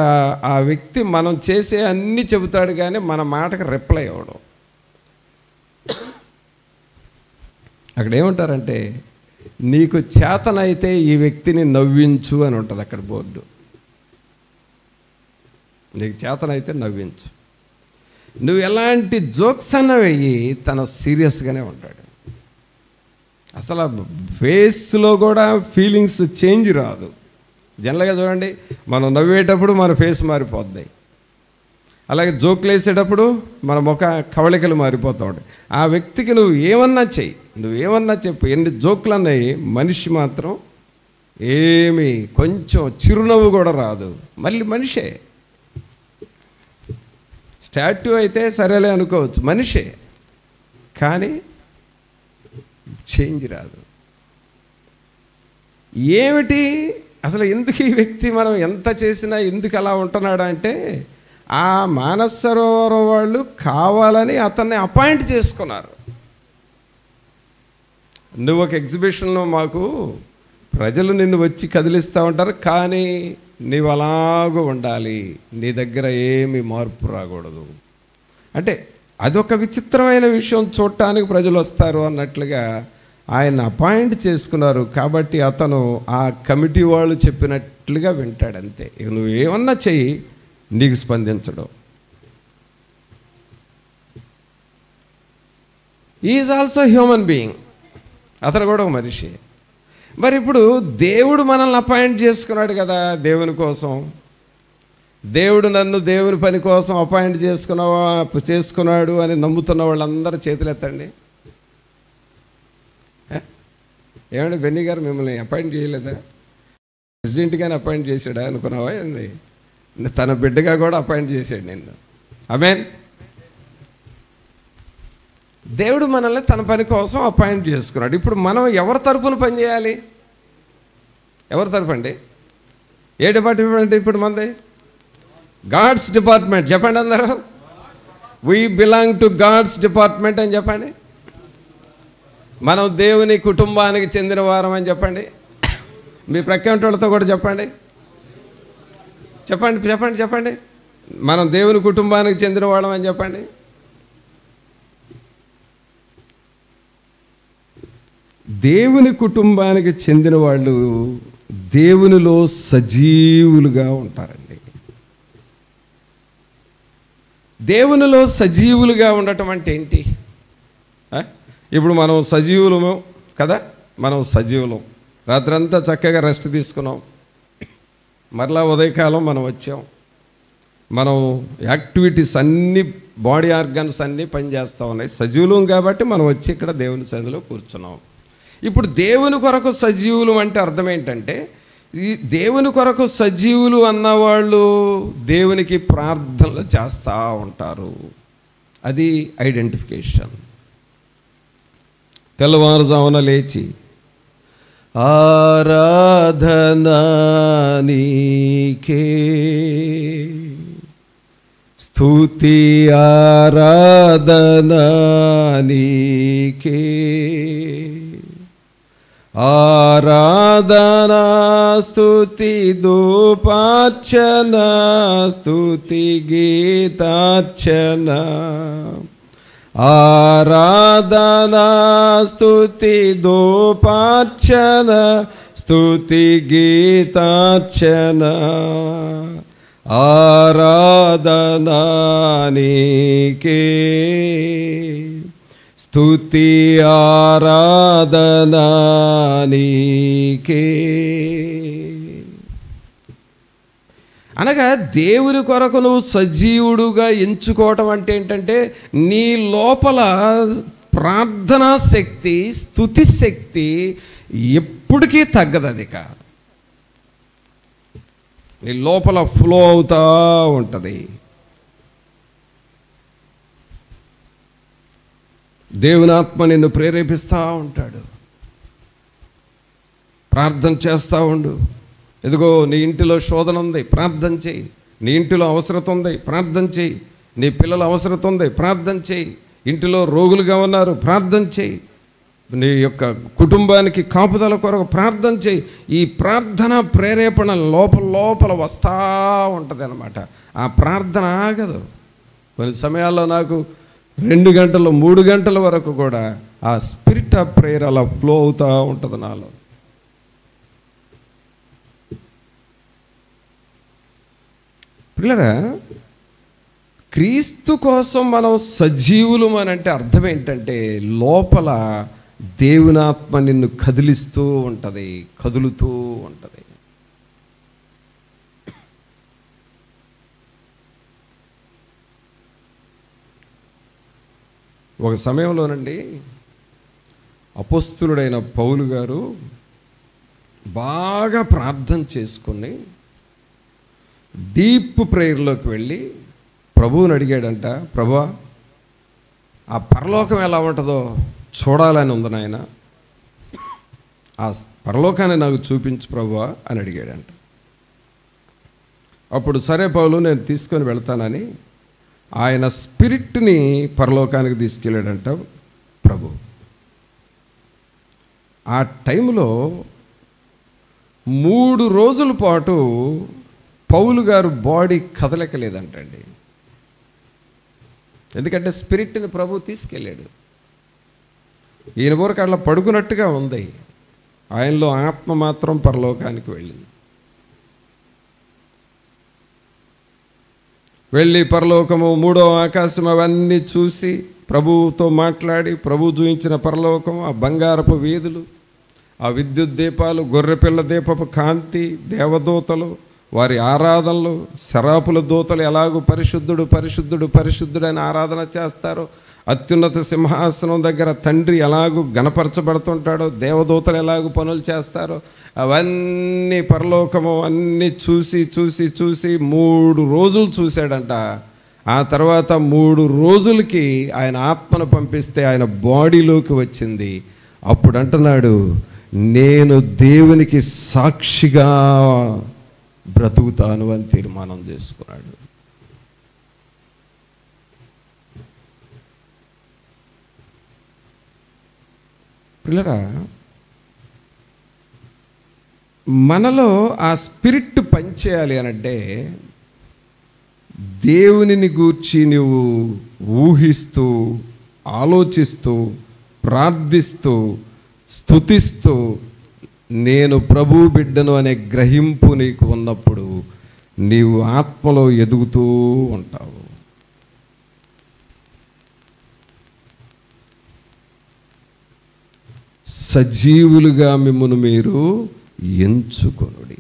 ఆ వ్యక్తి మనం చేసే అన్నీ చెబుతాడు, కానీ మన మాటకు రిప్లై అవ్వడం. అక్కడ ఏమంటారంటే, నీకు చేతనైతే ఈ వ్యక్తిని నవ్వించు అని ఉంటుంది అక్కడ బోర్డు. నీకు చేతనైతే నవ్వించు. నువ్వు ఎలాంటి జోక్స్ అన్న వెయ్యి, తను సీరియస్గానే ఉంటాడు. అసలు ఫేస్లో కూడా ఫీలింగ్స్ చేంజ్ రాదు. జనరల్గా చూడండి, మనం నవ్వేటప్పుడు మన ఫేస్ మారిపోద్ది, అలాగే జోకులు వేసేటప్పుడు మన ముఖ కవళికలు మారిపోతూ ఉంటాయి. ఆ వ్యక్తికి నువ్వు ఏమన్నా చెయ్యి, నువ్వేమన్నా చెప్పు, ఎన్ని జోకులు అన్నాయి, మనిషి మాత్రం ఏమి కొంచెం చిరునవ్వు కూడా రాదు. మళ్ళీ మనిషే. స్టాట్యూ అయితే సరేలే అనుకోవచ్చు, మనిషే, కానీ చేంజ్ రాదు. ఏమిటి అసలు, ఎందుకు ఈ వ్యక్తి మనం ఎంత చేసినా ఎందుకు అలా ఉంటున్నాడు అంటే, ఆ మానస సరోవరం వాళ్ళు కావాలని అతన్ని అపాయింట్ చేసుకున్నారు. నువ్వు ఒక ఎగ్జిబిషన్లో మాకు ప్రజలు నిన్ను వచ్చి కదిలిస్తూ ఉంటారు, కానీ నీవు అలాగూ ఉండాలి, నీ దగ్గర ఏమి మార్పు రాకూడదు అంటే అదొక విచిత్రమైన విషయం. చూడటానికి ప్రజలు వస్తారు అన్నట్లుగా ఆయన అపాయింట్ చేసుకున్నారు. కాబట్టి అతను ఆ కమిటీ వాళ్ళు చెప్పినట్లుగా వింటాడు అంతే. ఇక నువ్వు ఏమన్నా చెయ్యి, నీకు స్పందించడం. ఈజ్ ఆల్సో హ్యూమన్ బీయింగ్, అతను కూడా ఒక మనిషి. మరి ఇప్పుడు దేవుడు మనల్ని అపాయింట్ చేసుకున్నాడు కదా దేవుని కోసం. దేవుడు నన్ను దేవుని పని కోసం అపాయింట్ చేసుకున్నాడు అని నమ్ముతున్న వాళ్ళందరూ చేతులు ఎత్తండి. ఏమంటే బెన్నీ గారు మిమ్మల్ని అపాయింట్ చేయలేదా? ప్రెసిడెంట్గానే అపాయింట్ చేశాడా అనుకున్నావా? ఏంది, తన బిడ్డగా కూడా అపాయింట్ చేశాడు నిన్ను. ఆమేన్. దేవుడు మనల్ని తన పని కోసం అపాయింట్ చేసుకున్నాడు. ఇప్పుడు మనం ఎవరి తరపున పని చేయాలి? ఎవరి తరపు అండి? ఏ డిపార్ట్మెంట్ ఇప్పుడు మనది? God's department. చెప్పండి అందరూ, we belong to God's department అని చెప్పండి. మనం దేవుని కుటుంబానికి చెందిన వారం అని చెప్పండి. మీ ప్రక్కన వాళ్ళతో కూడా చెప్పండి, చెప్పండి చెప్పండి చెప్పండి మనం దేవుని కుటుంబానికి చెందిన వాళ్ళం అని చెప్పండి. దేవుని కుటుంబానికి చెందిన వాళ్ళు దేవునిలో సజీవులుగా ఉంటారండి. దేవునిలో సజీవులుగా ఉండటం అంటే ఏంటి? ఇప్పుడు మనం సజీవులము కదా, మనం సజీవులం. రాత్రంతా చక్కగా రెస్ట్ తీసుకున్నాం, మరలా ఉదయకాలం మనం వచ్చాం. మనం యాక్టివిటీస్ అన్నీ, బాడీ ఆర్గన్స్ అన్నీ పనిచేస్తూ ఉన్నాయి. సజీవులం కాబట్టి మనం వచ్చి ఇక్కడ దేవుని సన్నిధిలో కూర్చున్నాం. ఇప్పుడు దేవుని కొరకు సజీవులు అంటే అర్థం ఏంటంటే, ఈ దేవుని కొరకు సజీవులు అన్నవాళ్ళు దేవునికి ప్రార్థనలు చేస్తూ ఉంటారు. అది ఐడెంటిఫికేషన్. తెల్లవారుజామున లేచి ఆరాధనా నీకే, స్తుతి ఆరాధనా నీకే, ఆరాధనా స్తుతి ధూపార్చన, స్తుతి గీతార్చన, ఆరాధనా స్తుతి ధూపార్చన, స్తుతి గీతార్చన, ఆరాధనా నీకే, స్తుతి ఆరాధనా నీకే. అనగా దేవుని కొరకు నువ్వు సజీవుడుగా ఎంచుకోవటం అంటే ఏంటంటే నీ లోపల ప్రార్థనా శక్తి, స్తుతి శక్తి ఎప్పటికీ తగ్గదు. అది కాదు, నీ లోపల ఫ్లో అవుతూ ఉంటుంది. దేవుని ఆత్మ నిన్ను ప్రేరేపిస్తూ ఉంటాడు. ప్రార్థన చేస్తూ ఉండు. ఎదుగో నీ ఇంటిలో శోధన ఉంది, ప్రార్థన చేయి. నీ ఇంటిలో అవసరత ఉంది, ప్రార్థన చేయి. నీ పిల్లల అవసరత ఉంది, ప్రార్థన చేయి. ఇంటిలో రోగులుగా ఉన్నారు, ప్రార్థన చేయి. నీ యొక్క కుటుంబానికి కాపుదల కొరకు ప్రార్థన చేయి. ఈ ప్రార్థన ప్రేరేపణ లోపల లోపల వస్తూ ఉంటుంది అన్నమాట. ఆ ప్రార్థన ఆగదు. కొన్ని సమయాల్లో నాకు 2 గంటలు 3 గంటల వరకు కూడా ఆ స్పిరిట్ ఆఫ్ ప్రేయర్ అలా ఫ్లో అవుతూ ఉంటుంది నాలో. పిల్లరా, క్రీస్తు కోసం మనం సజీవులు అని అంటే అర్థం ఏంటంటే లోపల దేవుని ఆత్మ నిన్ను కదిలిస్తూ ఉంటుంది, కదులుతూ ఉంటుంది. ఒక సమయంలోనండి అపోస్తులుడైన పౌలు గారు బాగా ప్రార్థన చేసుకుని డీప్ ప్రేయర్లోకి వెళ్ళి ప్రభువుని అడిగాడంట, ప్రభువా ఆ పరలోకం ఎలా ఉంటుందో చూడాలని ఉంది నాయన, ఆ పరలోకాన్ని నాకు చూపించు ప్రభువా అని అడిగాడంట. అప్పుడు సరే పౌలు, నేను తీసుకొని వెళ్తానని ఆయన స్పిరిట్ని పరలోకానికి తీసుకెళ్ళాడంట ప్రభు. ఆ టైంలో 3 రోజుల పాటు పౌలు గారు బాడీ కదలకలేదంటండి. ఎందుకంటే స్పిరిట్ని ప్రభు తీసుకెళ్ళాడు. ఈయన వరకు అట్లా పడుకున్నట్టుగా ఉంది, ఆయనలో ఆత్మ మాత్రం పరలోకానికి వెళ్ళింది. వెళ్ళి పరలోకము, 3వ ఆకాశం అవన్నీ చూసి ప్రభువుతో మాట్లాడి, ప్రభు చూపించిన పరలోకము, ఆ బంగారపు వీధులు, ఆ విద్యుత్ దీపాలు, గొర్రెపిల్ల దీపపు కాంతి, దేవదూతలు, వారి ఆరాధనలు, శరాపుల దూతలు ఎలాగూ పరిశుద్ధుడు పరిశుద్ధుడు పరిశుద్ధుడు అని ఆరాధన చేస్తారో, అత్యున్నత సింహాసనం దగ్గర తండ్రి ఎలాగూ గణపరచబడుతుంటాడో, దేవదూతలు ఎలాగూ పనులు చేస్తారో అవన్నీ పరలోకము అన్నీ చూసి చూసి చూసి 3 రోజులు చూశాడంట. ఆ తర్వాత 3 రోజులకి ఆయన ఆత్మను పంపిస్తే ఆయన బాడీలోకి వచ్చింది. అప్పుడు అంటున్నాడు, నేను దేవునికి సాక్షిగా బ్రతుకుతాను అని తీర్మానం చేసుకున్నాడు. పిల్లరా, మనలో ఆ స్పిరిట్ పనిచేయాలి అనంటే దేవునిని గూర్చి నువ్వు ఊహిస్తూ, ఆలోచిస్తూ, ప్రార్థిస్తూ, స్తుతిస్తూ, నేను ప్రభు బిడ్డను అనే గ్రహింపు నీకు ఉన్నప్పుడు నీవు ఆత్మలో ఎదుగుతూ ఉంటావు. సజీవులుగా మిమ్మును మీరు ఎంచుకొనుడి.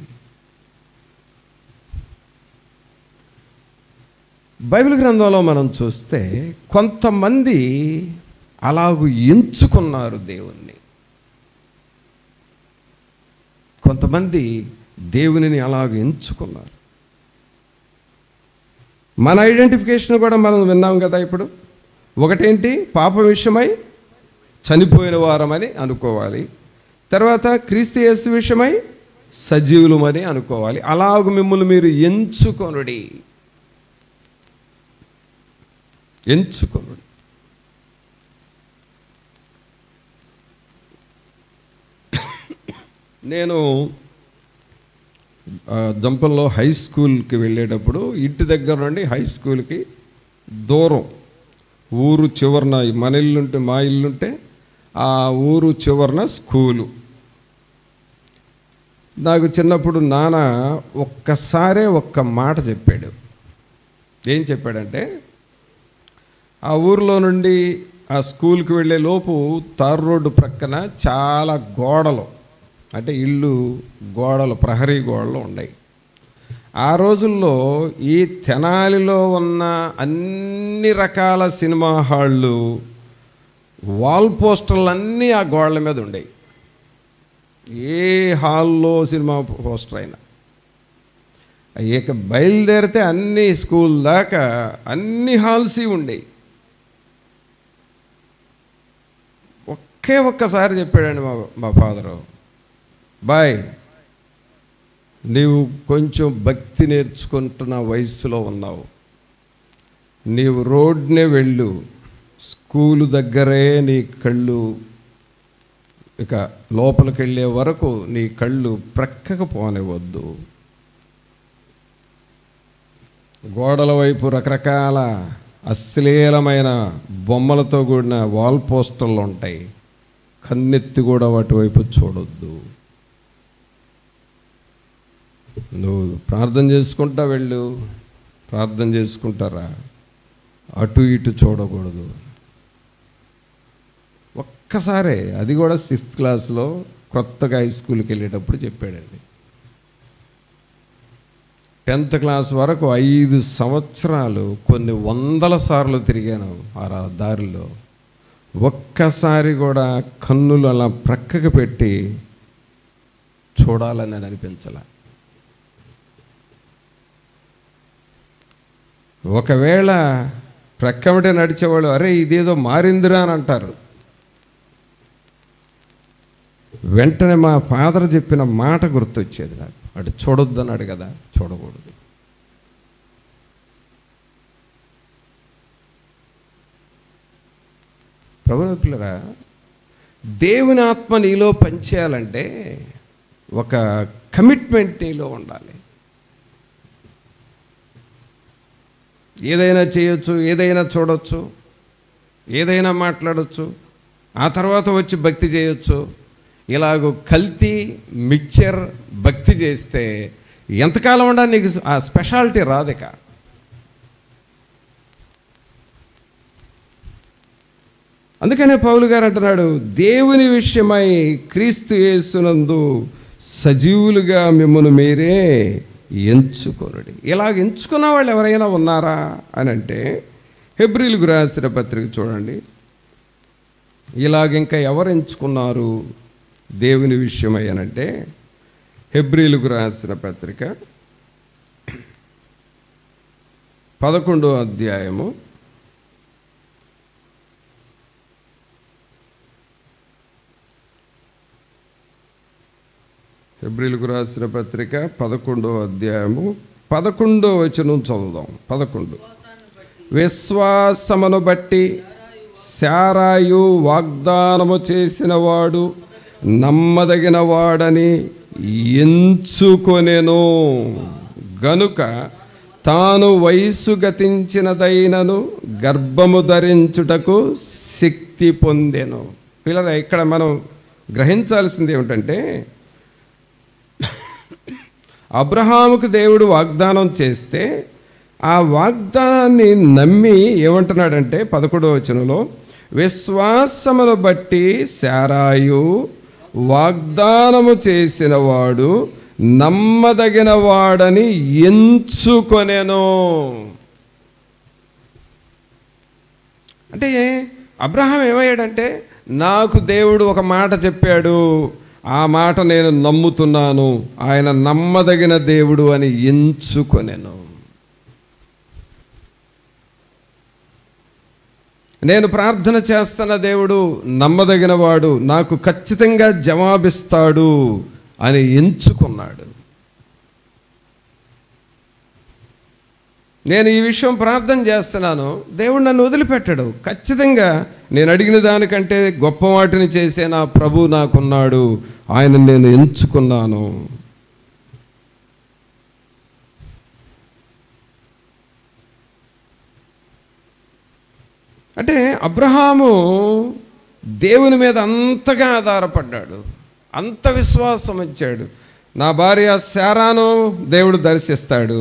బైబిల్ గ్రంథంలో మనం చూస్తే కొంతమంది అలాగూ ఎంచుకున్నారు దేవుణ్ణి. కొంతమంది దేవునిని అలాగ ఎంచుకున్నారు. మన ఐడెంటిఫికేషన్ కూడా మనం విన్నాం కదా. ఇప్పుడు ఒకటేంటి, పాపం విషయమై చనిపోయిన వారమని అనుకోవాలి. తర్వాత క్రీస్తు యేసు విషయమై సజీవులమని అనుకోవాలి. అలాగ మిమ్మల్ని మీరు ఎంచుకొనుడి. నేను దంపల్లో హై స్కూల్కి వెళ్ళేటప్పుడు ఇంటి దగ్గర నుండి హై స్కూల్కి దూరం, ఊరు చివరన మన ఇల్లుంటే, మా ఇల్లుంటే ఆ ఊరు చివరన స్కూలు. నాకు చిన్నప్పుడు నాన్న ఒక్కసారే ఒక్క మాట చెప్పాడు. ఏం చెప్పాడంటే, ఆ ఊరిలో నుండి ఆ స్కూల్కి వెళ్ళే లోపు తారు రోడ్డు ప్రక్కన చాలా గోడలు, అంటే ఇల్లు గోడలు, ప్రహరీ గోడలు ఉన్నాయి. ఆ రోజుల్లో ఈ తెనాలిలో ఉన్న అన్ని రకాల సినిమా హాళ్ళు వాల్ పోస్టర్లు అన్నీ ఆ గోడల మీద ఉండేవి. ఏ హాల్లో సినిమా పోస్టర్ అయినా ఇక బయలుదేరితే అన్ని స్కూల్ దాకా అన్ని హాల్స్ ఉండేవి. ఒక్కసారి చెప్పాడండి మా ఫాదరు, బాయ్ నీవు కొంచెం భక్తి నేర్చుకుంటున్న వయసులో ఉన్నావు, నీవు రోడ్నే వెళ్ళు, స్కూలు దగ్గరే నీ కళ్ళు ఇక లోపలికి వెళ్ళే వరకు నీ కళ్ళు ప్రక్కకు పోనివద్దు. గోడల వైపు రకరకాల అశ్లీలమైన బొమ్మలతో కూడిన వాల్ పోస్టర్లు ఉంటాయి, కన్నెత్తి కూడా వాటి వైపు చూడొద్దు. నువ్వు ప్రార్థన చేసుకుంటా వెళ్ళు, ప్రార్థన చేసుకుంటారా, అటు ఇటు చూడకూడదు. ఒక్కసారే, అది కూడా 6th క్లాస్లో కొత్తగా హై స్కూల్కి వెళ్ళేటప్పుడు చెప్పాడండి. 10th క్లాస్ వరకు 5 సంవత్సరాలు కొన్ని 100 సార్లు తిరిగాను ఆ దారిలో. ఒక్కసారి కూడా కన్నులు అలా ప్రక్కకు పెట్టి చూడాలని అనిపించాల. ఒకవేళ ప్రక్కమిటే నడిచేవాళ్ళు అరే ఇదేదో మారిందిరా అని అంటారు. వెంటనే మా ఫాదర్ చెప్పిన మాట గుర్తొచ్చేది నాకు, అటు చూడొద్దు అన్నాడు కదా, చూడకూడదు. ప్రభువుని పిల్లరా, దేవుని ఆత్మ నీలో పనిచేయాలంటే ఒక కమిట్మెంట్ నీలో ఉండాలి. ఏదైనా చేయొచ్చు, ఏదైనా చూడొచ్చు, ఏదైనా మాట్లాడచ్చు, ఆ తర్వాత వచ్చి భక్తి చేయొచ్చు. ఇలాగ కల్తీ మిక్చర్ భక్తి చేస్తే ఎంతకాలం ఉండా నీకు ఆ స్పెషాలిటీ రాదిక. అందుకనే పౌలు గారు అంటున్నాడు, దేవుని విషయమై క్రీస్తు యేసునందు సజీవులుగా మిమ్మల్ని మీరే ఎంచుకొనుడి. ఇలాగ ఎంచుకున్న వాళ్ళు ఎవరైనా ఉన్నారా అని అంటే హెబ్రీలకు రాసిన పత్రిక చూడండి. ఇలాగ ఇంకా ఎవరు ఎంచుకున్నారు దేవుని విషయమై అనంటే హెబ్రీలకు రాసిన పత్రిక 11వ అధ్యాయము 11వ అధ్యాయము 11వ వచనం చదువుదాం. 11 విశ్వాసమును బట్టి శారాయు వాగ్దానము చేసిన వాడు నమ్మదగిన వాడని ఎంచుకొనెను గనుక తాను వయసు గతించినదైనను గర్భము ధరించుటకు శక్తి పొందెను. పిల్లలు, ఇక్కడ మనం గ్రహించాల్సింది ఏమిటంటే అబ్రహాముకు దేవుడు వాగ్దానం చేస్తే ఆ వాగ్దానాన్ని నమ్మి ఏమంటున్నాడంటే 11వ వచనంలో విశ్వాసమును బట్టి శారాయు వాగ్దానము చేసిన వాడు నమ్మదగిన వాడని ఎంచుకొనెను. అంటే అబ్రహాం ఏమయ్యాడంటే నాకు దేవుడు ఒక మాట చెప్పాడు, ఆ మాట నేను నమ్ముతున్నాను, ఆయన నమ్మదగిన దేవుడు అని ఎంచుకొనెను. నేను ప్రార్థన చేస్తున్న దేవుడు నమ్మదగిన వాడు, నాకు ఖచ్చితంగా జవాబిస్తాడు అని ఎంచుకున్నాడు. నేను ఈ విషయం ప్రార్థన చేస్తున్నాను, దేవుడు నన్ను వదిలిపెట్టాడు. ఖచ్చితంగా నేను అడిగిన దానికంటే గొప్ప వాటిని చేసే నా ప్రభు నాకున్నాడు, ఆయన నేను ఎంచుకున్నాను. అంటే అబ్రహాము దేవుని మీద అంతగా ఆధారపడ్డాడు, అంత విశ్వాసం ఇచ్చాడు. నా భార్య శారాను దేవుడు దర్శిస్తాడు,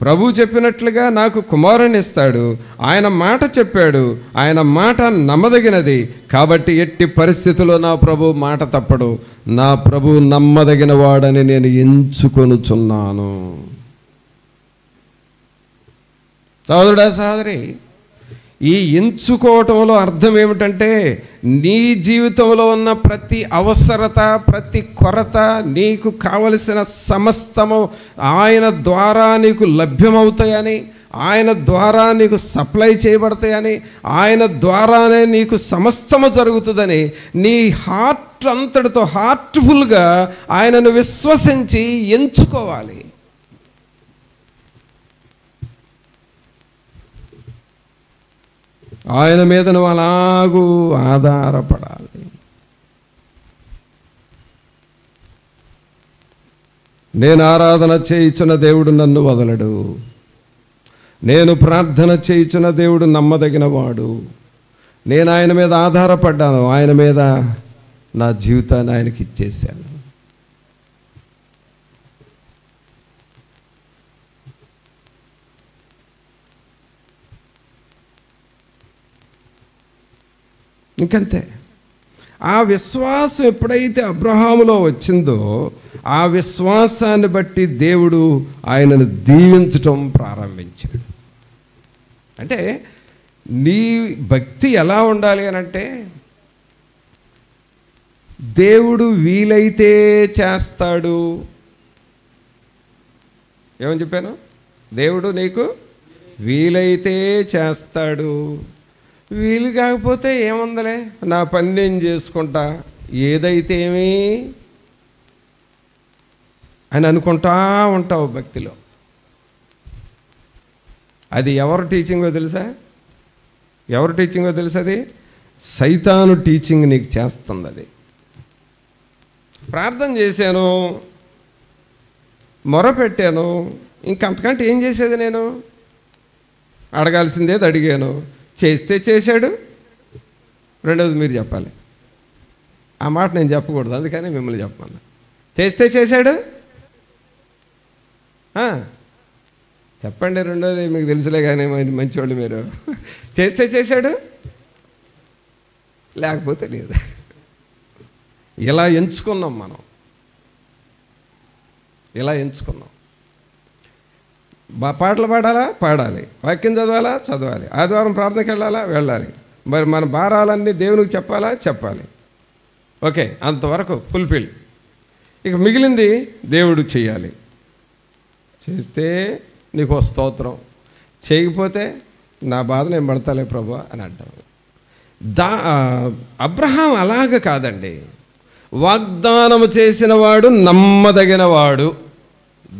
ప్రభు చెప్పినట్లుగా నాకు కుమారుని ఇస్తాడు, ఆయన మాట చెప్పాడు, ఆయన మాట నమ్మదగినది కాబట్టి ఎట్టి పరిస్థితుల్లో నా ప్రభు మాట తప్పడు, నా ప్రభు నమ్మదగిన వాడని నేను ఎంచుకొనుచున్నాను. సోదరుడా సోదరి, ఈ ఎంచుకోవటంలో అర్థం ఏమిటంటే నీ జీవితంలో ఉన్న ప్రతి అవసరత, ప్రతి కొరత, నీకు కావలసిన సమస్తము ఆయన ద్వారా నీకు లభ్యమవుతాయని, ఆయన ద్వారా నీకు సప్లై చేయబడతాయని, ఆయన ద్వారానే నీకు సమస్తము జరుగుతుందని నీ హార్ట్ అంతటితో హార్ట్ఫుల్గా ఆయనను విశ్వసించి ఎంచుకోవాలి. ఆయన మీద నువ్వు అలాగూ ఆధారపడాలి. నేను ఆరాధన చేయుచున్న దేవుడు నన్ను వదలడు, నేను ప్రార్థన చేయుచున్న దేవుడు నమ్మదగిన వాడు, నేను ఆయన మీద ఆధారపడ్డాను, ఆయన మీద నా జీవితాన్ని ఆయనకి ఇచ్చేశాను. ఇంకంతే. ఆ విశ్వాసం ఎప్పుడైతే అబ్రహాములో వచ్చిందో ఆ విశ్వాసాన్ని బట్టి దేవుడు ఆయనను దీవించటం ప్రారంభించాడు. అంటే నీ భక్తి ఎలా ఉండాలి అని అంటే, దేవుడు వీలైతే చేస్తాడు. ఏమని చెప్పాను? దేవుడు నీకు వీలైతే చేస్తాడు, వీలు కాకపోతే ఏముందలే నా పని నేను చేసుకుంటా, ఏదైతే ఏమీ అని అనుకుంటా ఉంటావు భక్తిలో. అది ఎవరు టీచింగో తెలుసా? ఎవరు టీచింగో తెలుసా? అది సైతాను టీచింగ్ నీకు చేస్తుంది. అది ప్రార్థన చేశాను, మొరపెట్టాను, ఇంకంతకంటే ఏం చేసేది? నేను అడగాల్సిందేది అడిగాను, చేస్తే చేశాడు. రెండవది మీరు చెప్పాలి. ఆ మాట నేను చెప్పకూడదు, అందుకని మిమ్మల్ని చెప్పమన్నా. చేస్తే చేశాడు, చెప్పండి. రెండోది మీకు తెలుసులే కానీ మంచివాళ్ళు మీరు. చేస్తే చేశాడు, లేకపోతే లేదు. ఇలా ఎంచుకున్నాం మనం, ఇలా ఎంచుకున్నాం. పాటలు పాడాలా? పాడాలి. వాక్యం చదవాలా? చదవాలి. ఆదివారం ప్రార్థనకి వెళ్ళాలి. మరి మన భారాలన్నీ దేవునికి చెప్పాలా? చెప్పాలి. ఓకే, అంతవరకు ఫుల్ఫిల్. ఇక మిగిలింది దేవుడు చేయాలి. చేస్తే నీకు స్తోత్రం, చేయకపోతే నా బాధ నేను పడతాలే ప్రభువా అని అంటావు. అబ్రహాం అలాగ కాదండి. వాగ్దానము చేసిన వాడు నమ్మదగిన వాడు,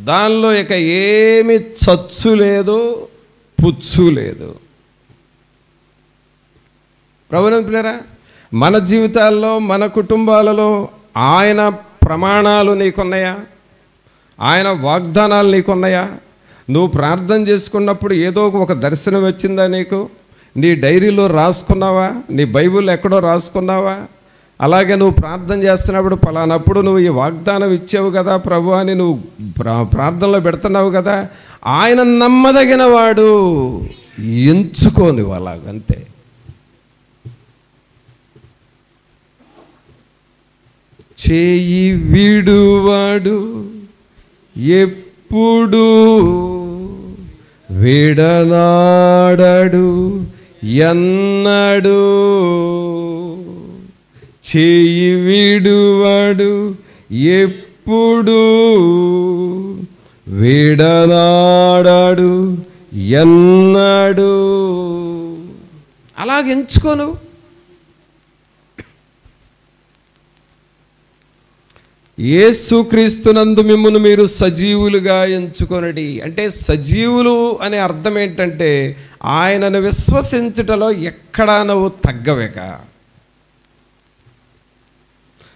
దానిలో ఇక ఏమి చచ్చు లేదు, పుచ్చు లేదు. ప్రభునంతులారా, మన జీవితాల్లో, మన కుటుంబాలలో ఆయన ప్రమాణాలు నీకున్నాయా? ఆయన వాగ్దానాలు నీకున్నాయా? నువ్వు ప్రార్థన చేసుకున్నప్పుడు ఏదో ఒక దర్శనం వచ్చిందా నీకు? నీ డైరీలో రాసుకున్నావా? నీ బైబిల్ ఎక్కడో రాసుకున్నావా? అలాగే నువ్వు ప్రార్థన చేస్తున్నప్పుడు పలానప్పుడు నువ్వు ఈ వాగ్దానం ఇచ్చావు కదా ప్రభు అని నువ్వు ప్రార్థనలో పెడుతున్నావు కదా. ఆయన నమ్మదగిన వాడు, ఎంచుకోని అలాగంతే. చేయి వీడువాడు ఎప్పుడు విడనాడడు ఎన్నడు, చేయి వీడువాడు ఎప్పుడు విడనాడడు ఎన్నడు. అలాగెంచుకోను. యేసుక్రీస్తునందు మిమ్మును మీరు సజీవులుగా ఎంచుకొనడి. అంటే సజీవులు అనే అర్థం ఏంటంటే ఆయనను విశ్వసించుటలో ఎక్కడా నువ్వు తగ్గవేక.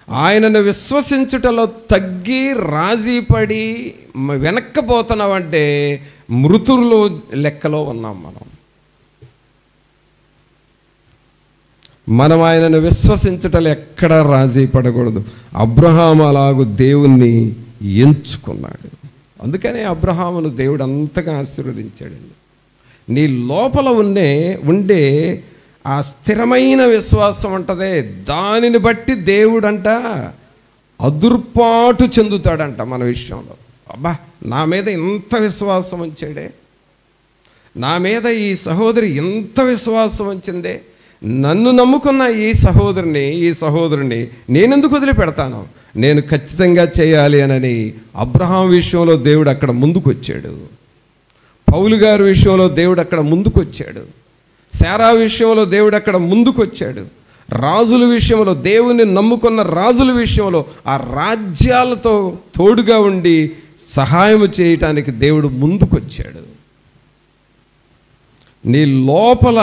ఆయనను విశ్వసించుటలో తగ్గి రాజీపడి వెనక్కిపోతున్నావంటే మృతులు లెక్కలో ఉన్నాం మనం ఆయనను విశ్వసించటం ఎక్కడా రాజీ పడకూడదు. అబ్రహాము అలాగూ దేవుణ్ణి ఎంచుకున్నాడు. అందుకనే అబ్రహామును దేవుడు అంతగా ఆశీర్వదించాడండి. నీ లోపల ఉండే ఆ స్థిరమైన విశ్వాసం ఉంటుందే, దానిని బట్టి దేవుడంట అదుర్పాటు చెందుతాడంట మన విషయంలో. అబ్బా, నా మీద ఇంత విశ్వాసం ఉంచాడే, నా మీద ఈ సహోదరి ఎంత విశ్వాసం ఉంచిందే, నన్ను నమ్ముకున్న ఈ సహోదరుని నేనెందుకు వదిలిపెడతాను, నేను ఖచ్చితంగా చేయాలి అని అబ్రహాం విషయంలో దేవుడు అక్కడ ముందుకొచ్చాడు. పౌలు గారి విషయంలో దేవుడు అక్కడ ముందుకొచ్చాడు. శారా విషయంలో దేవుడు అక్కడ ముందుకొచ్చాడు. రాజుల విషయంలో, దేవుని నమ్ముకున్న రాజుల విషయంలో ఆ రాజ్యాలతో తోడుగా ఉండి సహాయం చేయటానికి దేవుడు ముందుకొచ్చాడు. నీ లోపల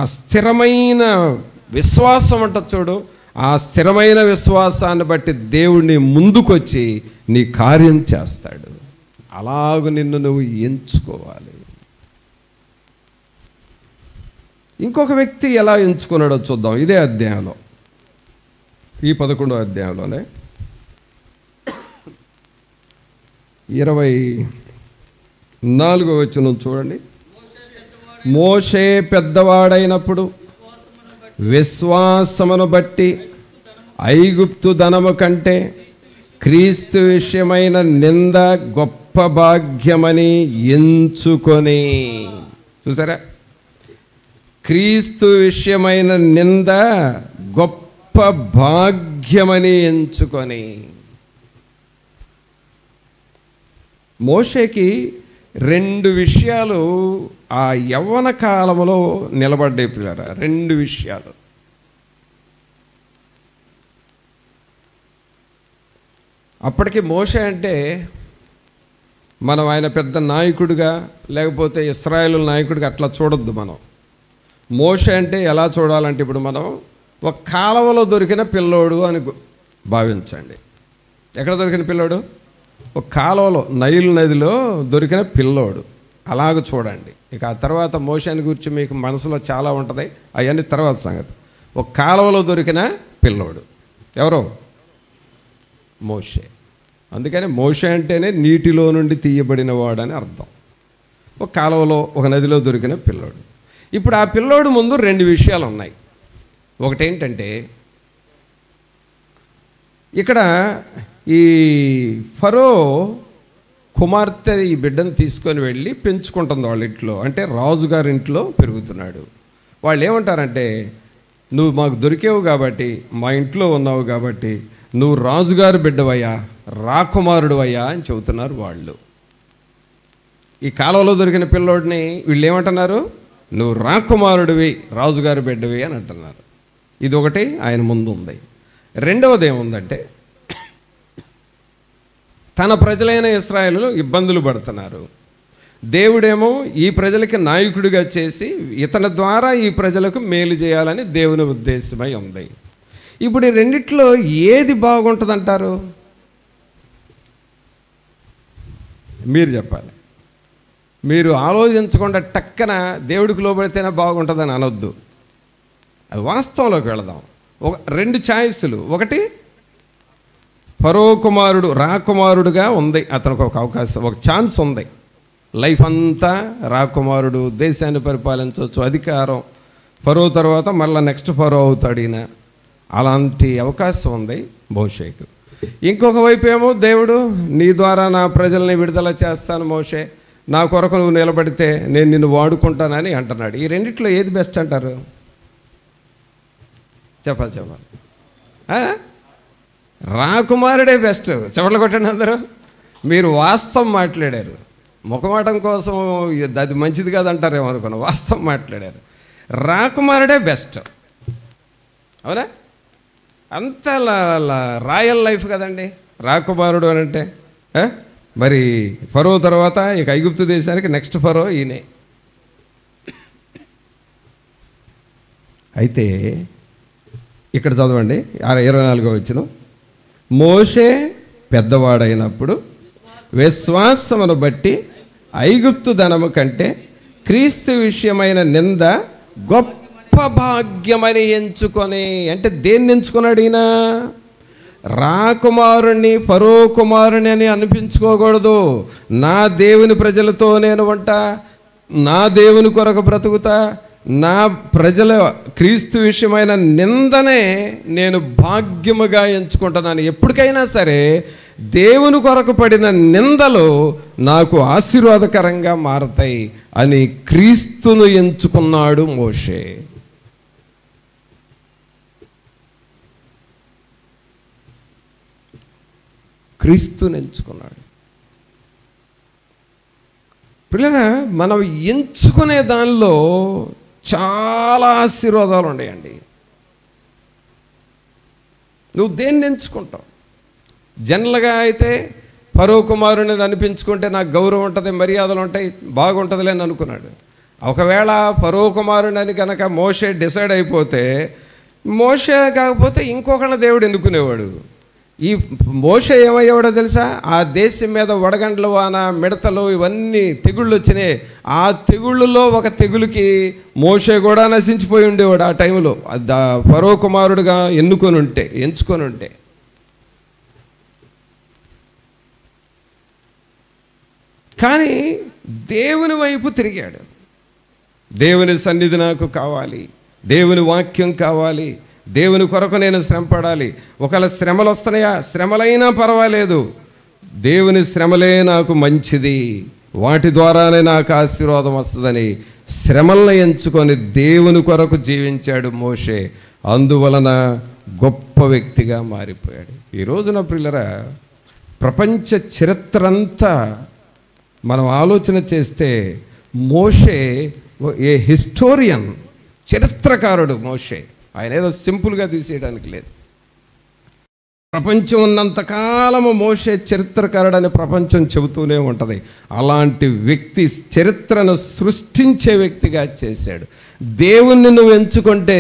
ఆ స్థిరమైన విశ్వాసం అంట చూడు, ఆ స్థిరమైన విశ్వాసాన్ని బట్టి దేవుడిని ముందుకొచ్చి నీ కార్యం చేస్తాడు. అలాగ నిన్ను నువ్వు ఎంచుకోవాలి. ఇంకొక వ్యక్తి ఎలా ఎంచుకున్నాడో చూద్దాం. ఇదే అధ్యాయంలో, ఈ 11వ అధ్యాయంలోనే 24వ వచనం చూడండి. మోషే పెద్దవాడైనప్పుడు విశ్వాసమును బట్టి ఐగుప్తు ధనము కంటే క్రీస్తు విషయమైన నింద గొప్ప భాగ్యమని ఎంచుకొని, చూసారా, క్రీస్తు విషయమైన నింద గొప్ప భాగ్యమని ఎంచుకొని. మోషేకి 2 విషయాలు ఆ యవ్వన కాలంలో నిలబడ్డాయి పిల్లరా. 2 విషయాలు. అప్పటికి మోషే అంటే మనం ఆయన పెద్ద నాయకుడిగా, లేకపోతే ఇశ్రాయేలు నాయకుడిగా అట్లా చూడొద్దు మనం. మోషే అంటే ఎలా చూడాలంటే, ఇప్పుడు మనం ఒక కాలువలో దొరికిన పిల్లోడు అని భావించండి. ఎక్కడ దొరికిన పిల్లోడు? ఒక కాలువలో, నైలు నదిలో దొరికిన పిల్లోడు, అలాగ చూడండి. ఇక ఆ తర్వాత మోషేని గురించి మీకు మనసులో చాలా ఉంటుంది, అవన్నీ తర్వాత సంగతి. ఒక కాలువలో దొరికిన పిల్లోడు ఎవరో? మోషే. అందుకని మోషే అంటేనే నీటిలో నుండి తీయబడిన వాడని అర్థం. ఒక కాలువలో, ఒక నదిలో దొరికిన పిల్లోడు. ఇప్పుడు ఆ పిల్లోడు ముందు 2 విషయాలు ఉన్నాయి. ఒకటేంటంటే, ఇక్కడ ఈ ఫరో కుమార్తె ఈ బిడ్డను తీసుకొని వెళ్ళి పెంచుకుంటుంది వాళ్ళ ఇంట్లో, అంటే రాజుగారి ఇంట్లో పెరుగుతున్నాడు. వాళ్ళు ఏమంటారంటే, నువ్వు మాకు దొరికేవు కాబట్టి, మా ఇంట్లో ఉన్నావు కాబట్టి నువ్వు రాజుగారు బిడ్డవయ్యా, రాకుమారుడు అయ్యా అని చెబుతున్నారు వాళ్ళు. ఈ కాలంలో దొరికిన పిల్లోడిని వీళ్ళు ఏమంటున్నారు? నువ్వు రాకుమారుడివి, రాజుగారి బిడ్డవి అని అంటున్నారు. ఇది ఒకటి ఆయన ముందు ఉంది. రెండవది ఏముందంటే, తన ప్రజలైన ఇశ్రాయేలులు ఇబ్బందులు పడుతున్నారు. దేవుడేమో ఈ ప్రజలకి నాయకుడిగా చేసి ఇతని ద్వారా ఈ ప్రజలకు మేలు చేయాలని దేవుని ఉద్దేశమై ఉంది. ఇప్పుడు ఈ రెండిట్లో ఏది బాగుంటుందంటారు? మీరు చెప్పాలి. మీరు ఆలోచించకుండా టక్కన దేవుడికి లోబడితేనే బాగుంటుందని అనొద్దు. అది వాస్తవంలోకి వెళదాం. 2 ఛాయిస్లు. ఒకటి, ఫరో కుమారుడు, రాకుమారుడుగా ఉంది అతనికి ఒక అవకాశం, ఒక ఛాన్స్ ఉంది. లైఫ్ అంతా రాకుమారుడు, దేశాన్ని పరిపాలించవచ్చు, అధికారం. ఫరో తర్వాత మళ్ళీ నెక్స్ట్ ఫరో అవుతాడు ఈయన. అలాంటి అవకాశం ఉంది మోషేకు. ఇంకొక వైపు ఏమో, దేవుడు నీ ద్వారా నా ప్రజల్ని విడుదల చేస్తాను మోషే, నా కొరకు నువ్వు నిలబడితే నేను నిన్ను వాడుకుంటానని అంటున్నాడు. ఈ రెండిట్లో ఏది బెస్ట్ అంటారు? చెప్పాలి. రాకుమారుడే బెస్ట్. చెప్పలు కొట్టండి అందరూ. మీరు వాస్తవం మాట్లాడారు. ముఖమాటం కోసం అది మంచిది కాదంటారేమో అనుకున్నా. వాస్తవం మాట్లాడారు. రాకుమారుడే బెస్ట్. అవునా? అంత రాయల్ లైఫ్ కదండి రాకుమారుడు అని అంటే. మరి ఫరో తర్వాత ఇక ఐగుప్తు దేశానికి నెక్స్ట్ ఫరో ఈయనే. అయితే ఇక్కడ చదవండి 24వ వచనం. మోషే పెద్దవాడైనప్పుడు విశ్వాసమును బట్టి ఐగుప్తు ధనము కంటే క్రీస్తు విషయమైన నింద గొప్ప భాగ్యమని ఎంచుకొని. అంటే దేన్ని ఎంచుకున్నాడు ఈయన? రాకుమారుణ్ణి, ఫరో కుమారుని అని అనిపించుకోకూడదు. నా దేవుని ప్రజలతో నేను ఉంటా, నా దేవుని కొరకు బ్రతుకుతా, నా ప్రజల క్రీస్తు విషయమైన నిందనే నేను భాగ్యముగా ఎంచుకుంటున్నాను. ఎప్పటికైనా సరే దేవుని కొరకు పడిన నిందలు నాకు ఆశీర్వాదకరంగా మారతాయి అని క్రీస్తును ఎంచుకున్నాడు మోషే. క్రీస్తుని ఎంచుకున్నాడు. పిల్లరా, మనం ఎంచుకునే దానిలో చాలా ఆశీర్వాదాలు ఉన్నాయండి. నువ్వు దేన్ని ఎంచుకుంటావు? జనరల్గా అయితే ఫరో కుమారుని అనిపించుకుంటే నాకు గౌరవం ఉంటుంది, మర్యాదలు ఉంటాయి, బాగుంటుందిలే అని అనుకున్నాడు. ఒకవేళ ఫరో కుమారుని అని కనుక మోషే డిసైడ్ అయిపోతే, మోషే కాకపోతే ఇంకొకళ్ళ దేవుడు ఎన్నుకునేవాడు. ఈ మోషే ఏమయ్యేవాడో తెలుసా? ఆ దేశం మీద వడగండ్ల వాన, మిడతలు, ఇవన్నీ తెగుళ్ళు వచ్చినాయి. ఆ తెగుళ్ళలో ఒక తెగులుకి మోషే కూడా నశించిపోయి ఉండేవాడు ఆ టైంలో, ఫరో కుమారుడుగా ఎంచుకొని ఉంటే. కానీ దేవుని వైపు తిరిగాడు. దేవుని సన్నిధి నాకు కావాలి, దేవుని వాక్యం కావాలి, దేవుని కొరకు నేను శ్రమపడాలి. ఒకవేళ శ్రమలు వస్తున్నాయా, శ్రమలైనా పర్వాలేదు, దేవుని శ్రమలే నాకు మంచిది, వాటి ద్వారానే నాకు ఆశీర్వాదం వస్తుందని శ్రమలను ఎంచుకొని దేవుని కొరకు జీవించాడు మోషే. అందువలన గొప్ప వ్యక్తిగా మారిపోయాడు. ఈ రోజున ప్రియులరా, ప్రపంచ చరిత్ర అంతా మనం ఆలోచన చేస్తే మోషే ఏ హిస్టోరియన్, చరిత్రకారుడు మోషే. ఆయన ఏదో సింపుల్గా తీసేయడానికి లేదు. ప్రపంచం ఉన్నంతకాలము మోషే చరిత్రకారుడు అని ప్రపంచం చెబుతూనే ఉంటుంది. అలాంటి వ్యక్తి చరిత్రను సృష్టించే వ్యక్తిగా చేశాడు. దేవుణ్ణి నువ్వు ఎంచుకుంటే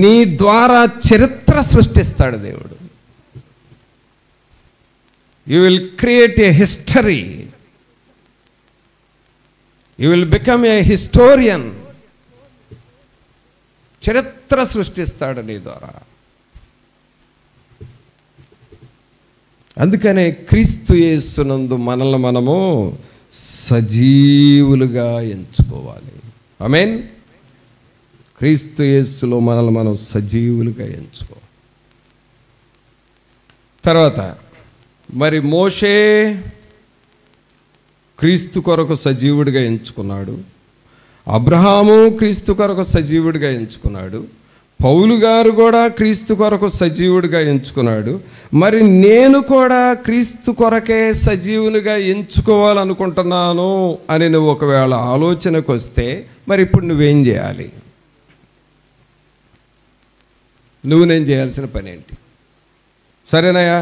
నీ ద్వారా చరిత్ర సృష్టిస్తాడు దేవుడు. You will create a history, you will become a historian. చరిత్ర సృష్టిస్తాడు నీ ద్వారా. అందుకనే క్రీస్తు యేసునందు మనల్ని మనము సజీవులుగా ఎంచుకోవాలి. ఆమేన్. క్రీస్తు యేసులో మనల్ని మనం సజీవులుగా ఎంచుకోవాలి. తర్వాత మరి మోషే క్రీస్తు కొరకు సజీవుడిగా ఎంచుకున్నాడు. అబ్రహాము క్రీస్తు కొరకు సజీవుడిగా ఎంచుకున్నాడు. పౌలు గారు కూడా క్రీస్తు కొరకు సజీవుడిగా ఎంచుకున్నాడు. మరి నేను కూడా క్రీస్తు కొరకే సజీవునిగా ఎంచుకోవాలనుకుంటున్నాను అని నువ్వు ఒకవేళ ఆలోచనకు వస్తే, మరి ఇప్పుడు నువ్వేం చేయాలి? నేను చేయాల్సిన పని ఏంటి? సరేనయ్యా,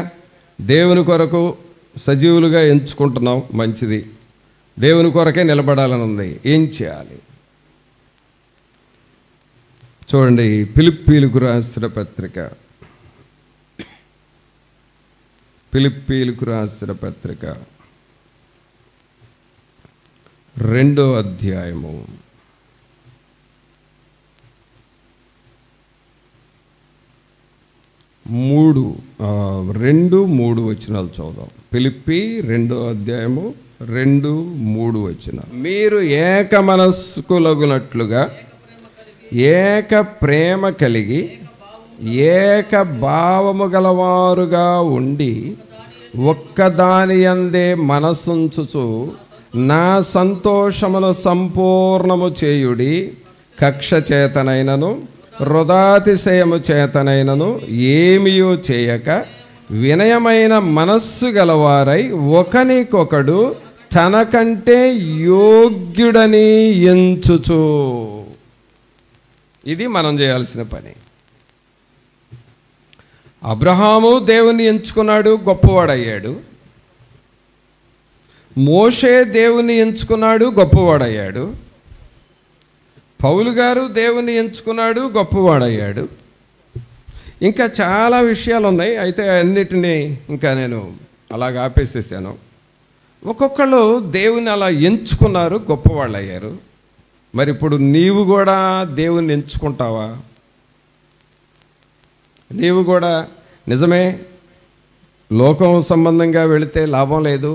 దేవుని కొరకు సజీవులుగా ఎంచుకుంటున్నావు, మంచిది. దేవుని కొరకే నిలబడాలని ఉంది, ఏం చేయాలి? చూడండి, ఫిలిప్పీలకు రాసిన పత్రిక, ఫిలిప్పీలకు రాసిన పత్రిక 2వ అధ్యాయము 2-3 వచనాలు చదువుదాం. ఫిలిప్పీ 2వ అధ్యాయము 2-3 వచనాలు. మీరు ఏక మనస్కులగునట్లుగా, ఏక ప్రేమ కలిగి, ఏక భావము గలవారుగా ఉండి, ఒక్కదాని యందే మనసుంచుచు నా సంతోషమును సంపూర్ణము చేయుడి. కక్ష చేతనైనను వృధాతిశయము చేతనైనను ఏమియో చేయక, వినయమైన మనస్సు గలవారై ఒకనికొకడు తనకంటే యోగ్యుడని ఎంచుచు. ఇది మనం చేయాల్సిన పని. అబ్రహాము దేవుని ఎంచుకున్నాడు, గొప్పవాడయ్యాడు. మోషే దేవుని ఎంచుకున్నాడు, గొప్పవాడయ్యాడు. పౌలు గారు దేవుని ఎంచుకున్నాడు, గొప్పవాడయ్యాడు. ఇంకా చాలా విషయాలు ఉన్నాయి, అయితే అన్నిటినీ ఇంకా నేను అలాగ ఆపేసేసాను. ఒక్కొక్కళ్ళు దేవుని అలా ఎంచుకున్నారు, గొప్పవాళ్ళు అయ్యారు. మరి ఇప్పుడు నీవు కూడా దేవుణ్ణి ఎంచుకుంటావా? నీవు కూడా నిజమే, లోకం సంబంధంగా వెళితే లాభం లేదు,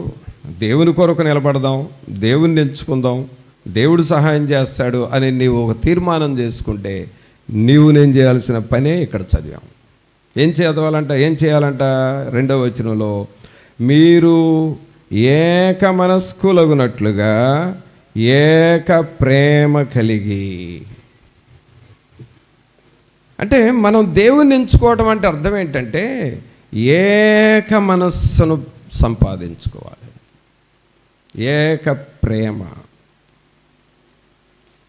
దేవుని కొరకు నిలబడదాం, దేవుణ్ణి ఎంచుకుందాం, దేవుడు సహాయం చేస్తాడు అని నీవు ఒక తీర్మానం చేసుకుంటే నీవు నేను చేయాల్సిన పనే ఇక్కడ చదివాం. ఏం చేయాలంట 2వ వచనంలో, మీరు ఏక మనస్కులగునట్లుగా ఏక ప్రేమ కలిగి. అంటే మనం దేవుణ్ణి ఎంచుకోవడం అంటే అర్థం ఏంటంటే ఏక మనస్సును సంపాదించుకోవాలి, ఏక ప్రేమ.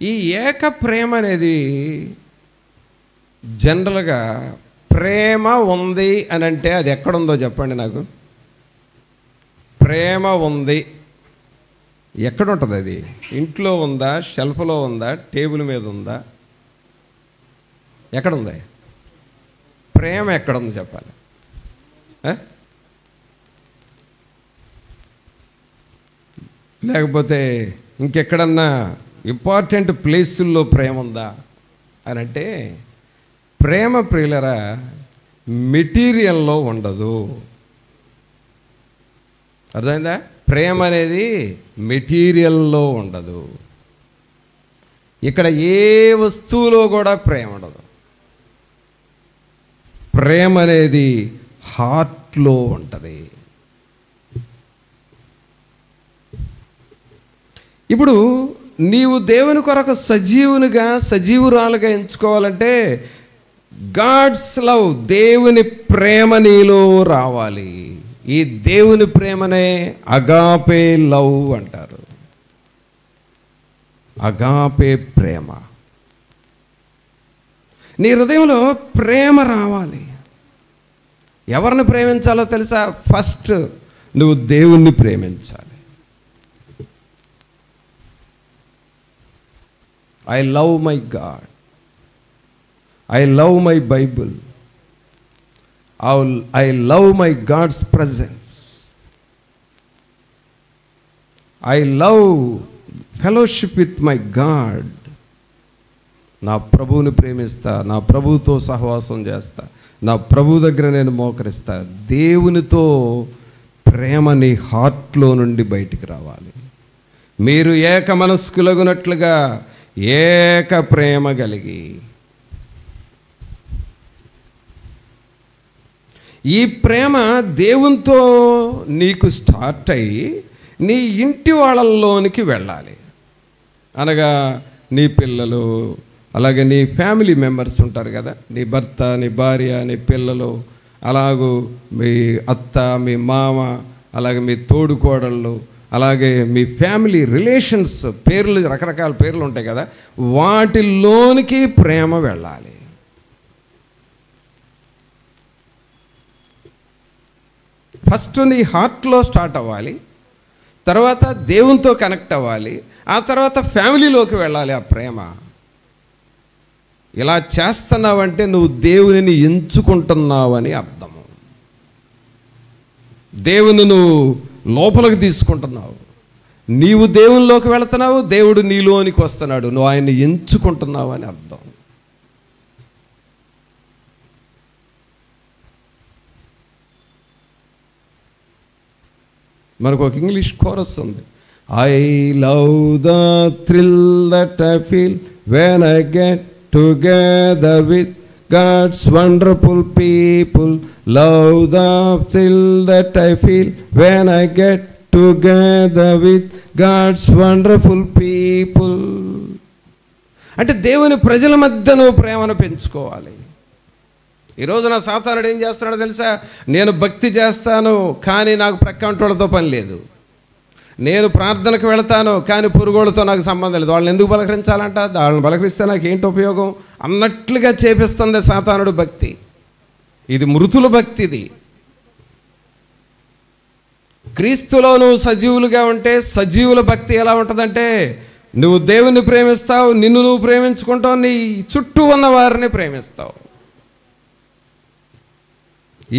ఈ ఏక ప్రేమ అనేది జనరల్గా ప్రేమ ఉంది అని అంటే అది ఎక్కడుందో చెప్పండి నాకు. ప్రేమ ఉంది ఎక్కడుంటుంది? అది ఇంట్లో ఉందా, షెల్ఫ్లో ఉందా, టేబుల్ మీద ఉందా, ఎక్కడుంది? ప్రేమ ఎక్కడుంది చెప్పాలి. లేకపోతే ఇంకెక్కడన్నా ఇంపార్టెంట్ ప్లేసుల్లో ప్రేమ ఉందా అని అంటే, ప్రేమ ప్రియులరా మెటీరియల్లో ఉండదు. అర్థమైందా? ప్రేమ అనేది మెటీరియల్లో ఉండదు. ఇక్కడ ఏ వస్తువులో కూడా ప్రేమ ఉండదు. ప్రేమ అనేది హార్ట్లో ఉంటుంది. ఇప్పుడు నీవు దేవుని కొరకు సజీవురాలుగా ఎంచుకోవాలంటే గాడ్స్ లవ్, దేవుని ప్రేమ నీలో రావాలి. ఈ దేవుని ప్రేమనే అగాపే లవ్ అంటారు. అగాపే ప్రేమ. నీ హృదయంలో ప్రేమ రావాలి. ఎవరిని ప్రేమించాలో తెలుసా? ఫస్ట్ నువ్వు దేవుణ్ణి ప్రేమించాలి. I love my God. I love my Bible. I love my God's presence. I love fellowship with my God. నా ప్రభువుని ప్రేమిస్తా, నా ప్రభువుతో సహవాసం చేస్తా, నా ప్రభు దగ్గర నేను మోకరిస్తా. దేవునితో ప్రేమ నీ హార్ట్లో నుండి బయటికి రావాలి. మీరు ఏక మనస్కులగునట్లుగా ఏక ప్రేమ కలిగి. ఈ ప్రేమ దేవునితో నీకు స్టార్ట్ అయ్యి నీ ఇంటి వాళ్ళల్లోనికి వెళ్ళాలి. అనగా నీ పిల్లలు, అలాగే నీ ఫ్యామిలీ మెంబర్స్ ఉంటారు కదా, నీ భర్త, నీ భార్య, నీ పిల్లలు, అలాగూ మీ అత్త, మీ మామ, అలాగే మీ తోడుకోడళ్ళు, అలాగే మీ ఫ్యామిలీ రిలేషన్స్, పేర్లు, రకరకాల పేర్లు ఉంటాయి కదా, వాటిల్లోనికి ప్రేమ వెళ్ళాలి. ఫస్ట్ నీ హార్ట్లో స్టార్ట్ అవ్వాలి, తర్వాత దేవునితో కనెక్ట్ అవ్వాలి, ఆ తర్వాత ఫ్యామిలీలోకి వెళ్ళాలి ఆ ప్రేమ. ఇలా చేస్తున్నావంటే నువ్వు దేవునిని ఎంచుకుంటున్నావని అర్థము. దేవుని నువ్వు లోపలికి తీసుకుంటున్నావు. నీవు దేవునిలోకి వెళుతున్నావు, దేవుడు నీలోనికి వస్తున్నాడు. నువ్వు ఆయన్ని ఎంచుకుంటున్నావు అని అర్థం. మనకు ఒక ఇంగ్లీష్ కోరస్ ఉంది. I love the thrill that I feel when I get together with God's wonderful people. Love the thrill that I feel when I get together with God's wonderful people. అంటే దేవుని ప్రజల మధ్య నువ్వు ప్రేమను పెంచుకోవాలి. ఈరోజు నా సాతానుడు ఏం చేస్తున్నాడో తెలుసా? నేను భక్తి చేస్తాను కానీ నాకు ప్రక్కంటోళ్ళతో పని లేదు. నేను ప్రార్థనకు వెళతాను కానీ పురుగోళ్ళతో నాకు సంబంధం లేదు. వాళ్ళని ఎందుకు పలకరించాలంట? వాళ్ళని పలకరిస్తే నాకు ఏంటి ఉపయోగం అన్నట్లుగా చేపిస్తుంది సాతానుడు భక్తి. ఇది మృతుల భక్తిది. క్రీస్తులో నువ్వు సజీవులుగా ఉంటే సజీవుల భక్తి ఎలా ఉంటుందంటే, నువ్వు దేవుని ప్రేమిస్తావు, నిన్ను నువ్వు ప్రేమించుకుంటావు, నీ చుట్టూ ఉన్న వారిని ప్రేమిస్తావు.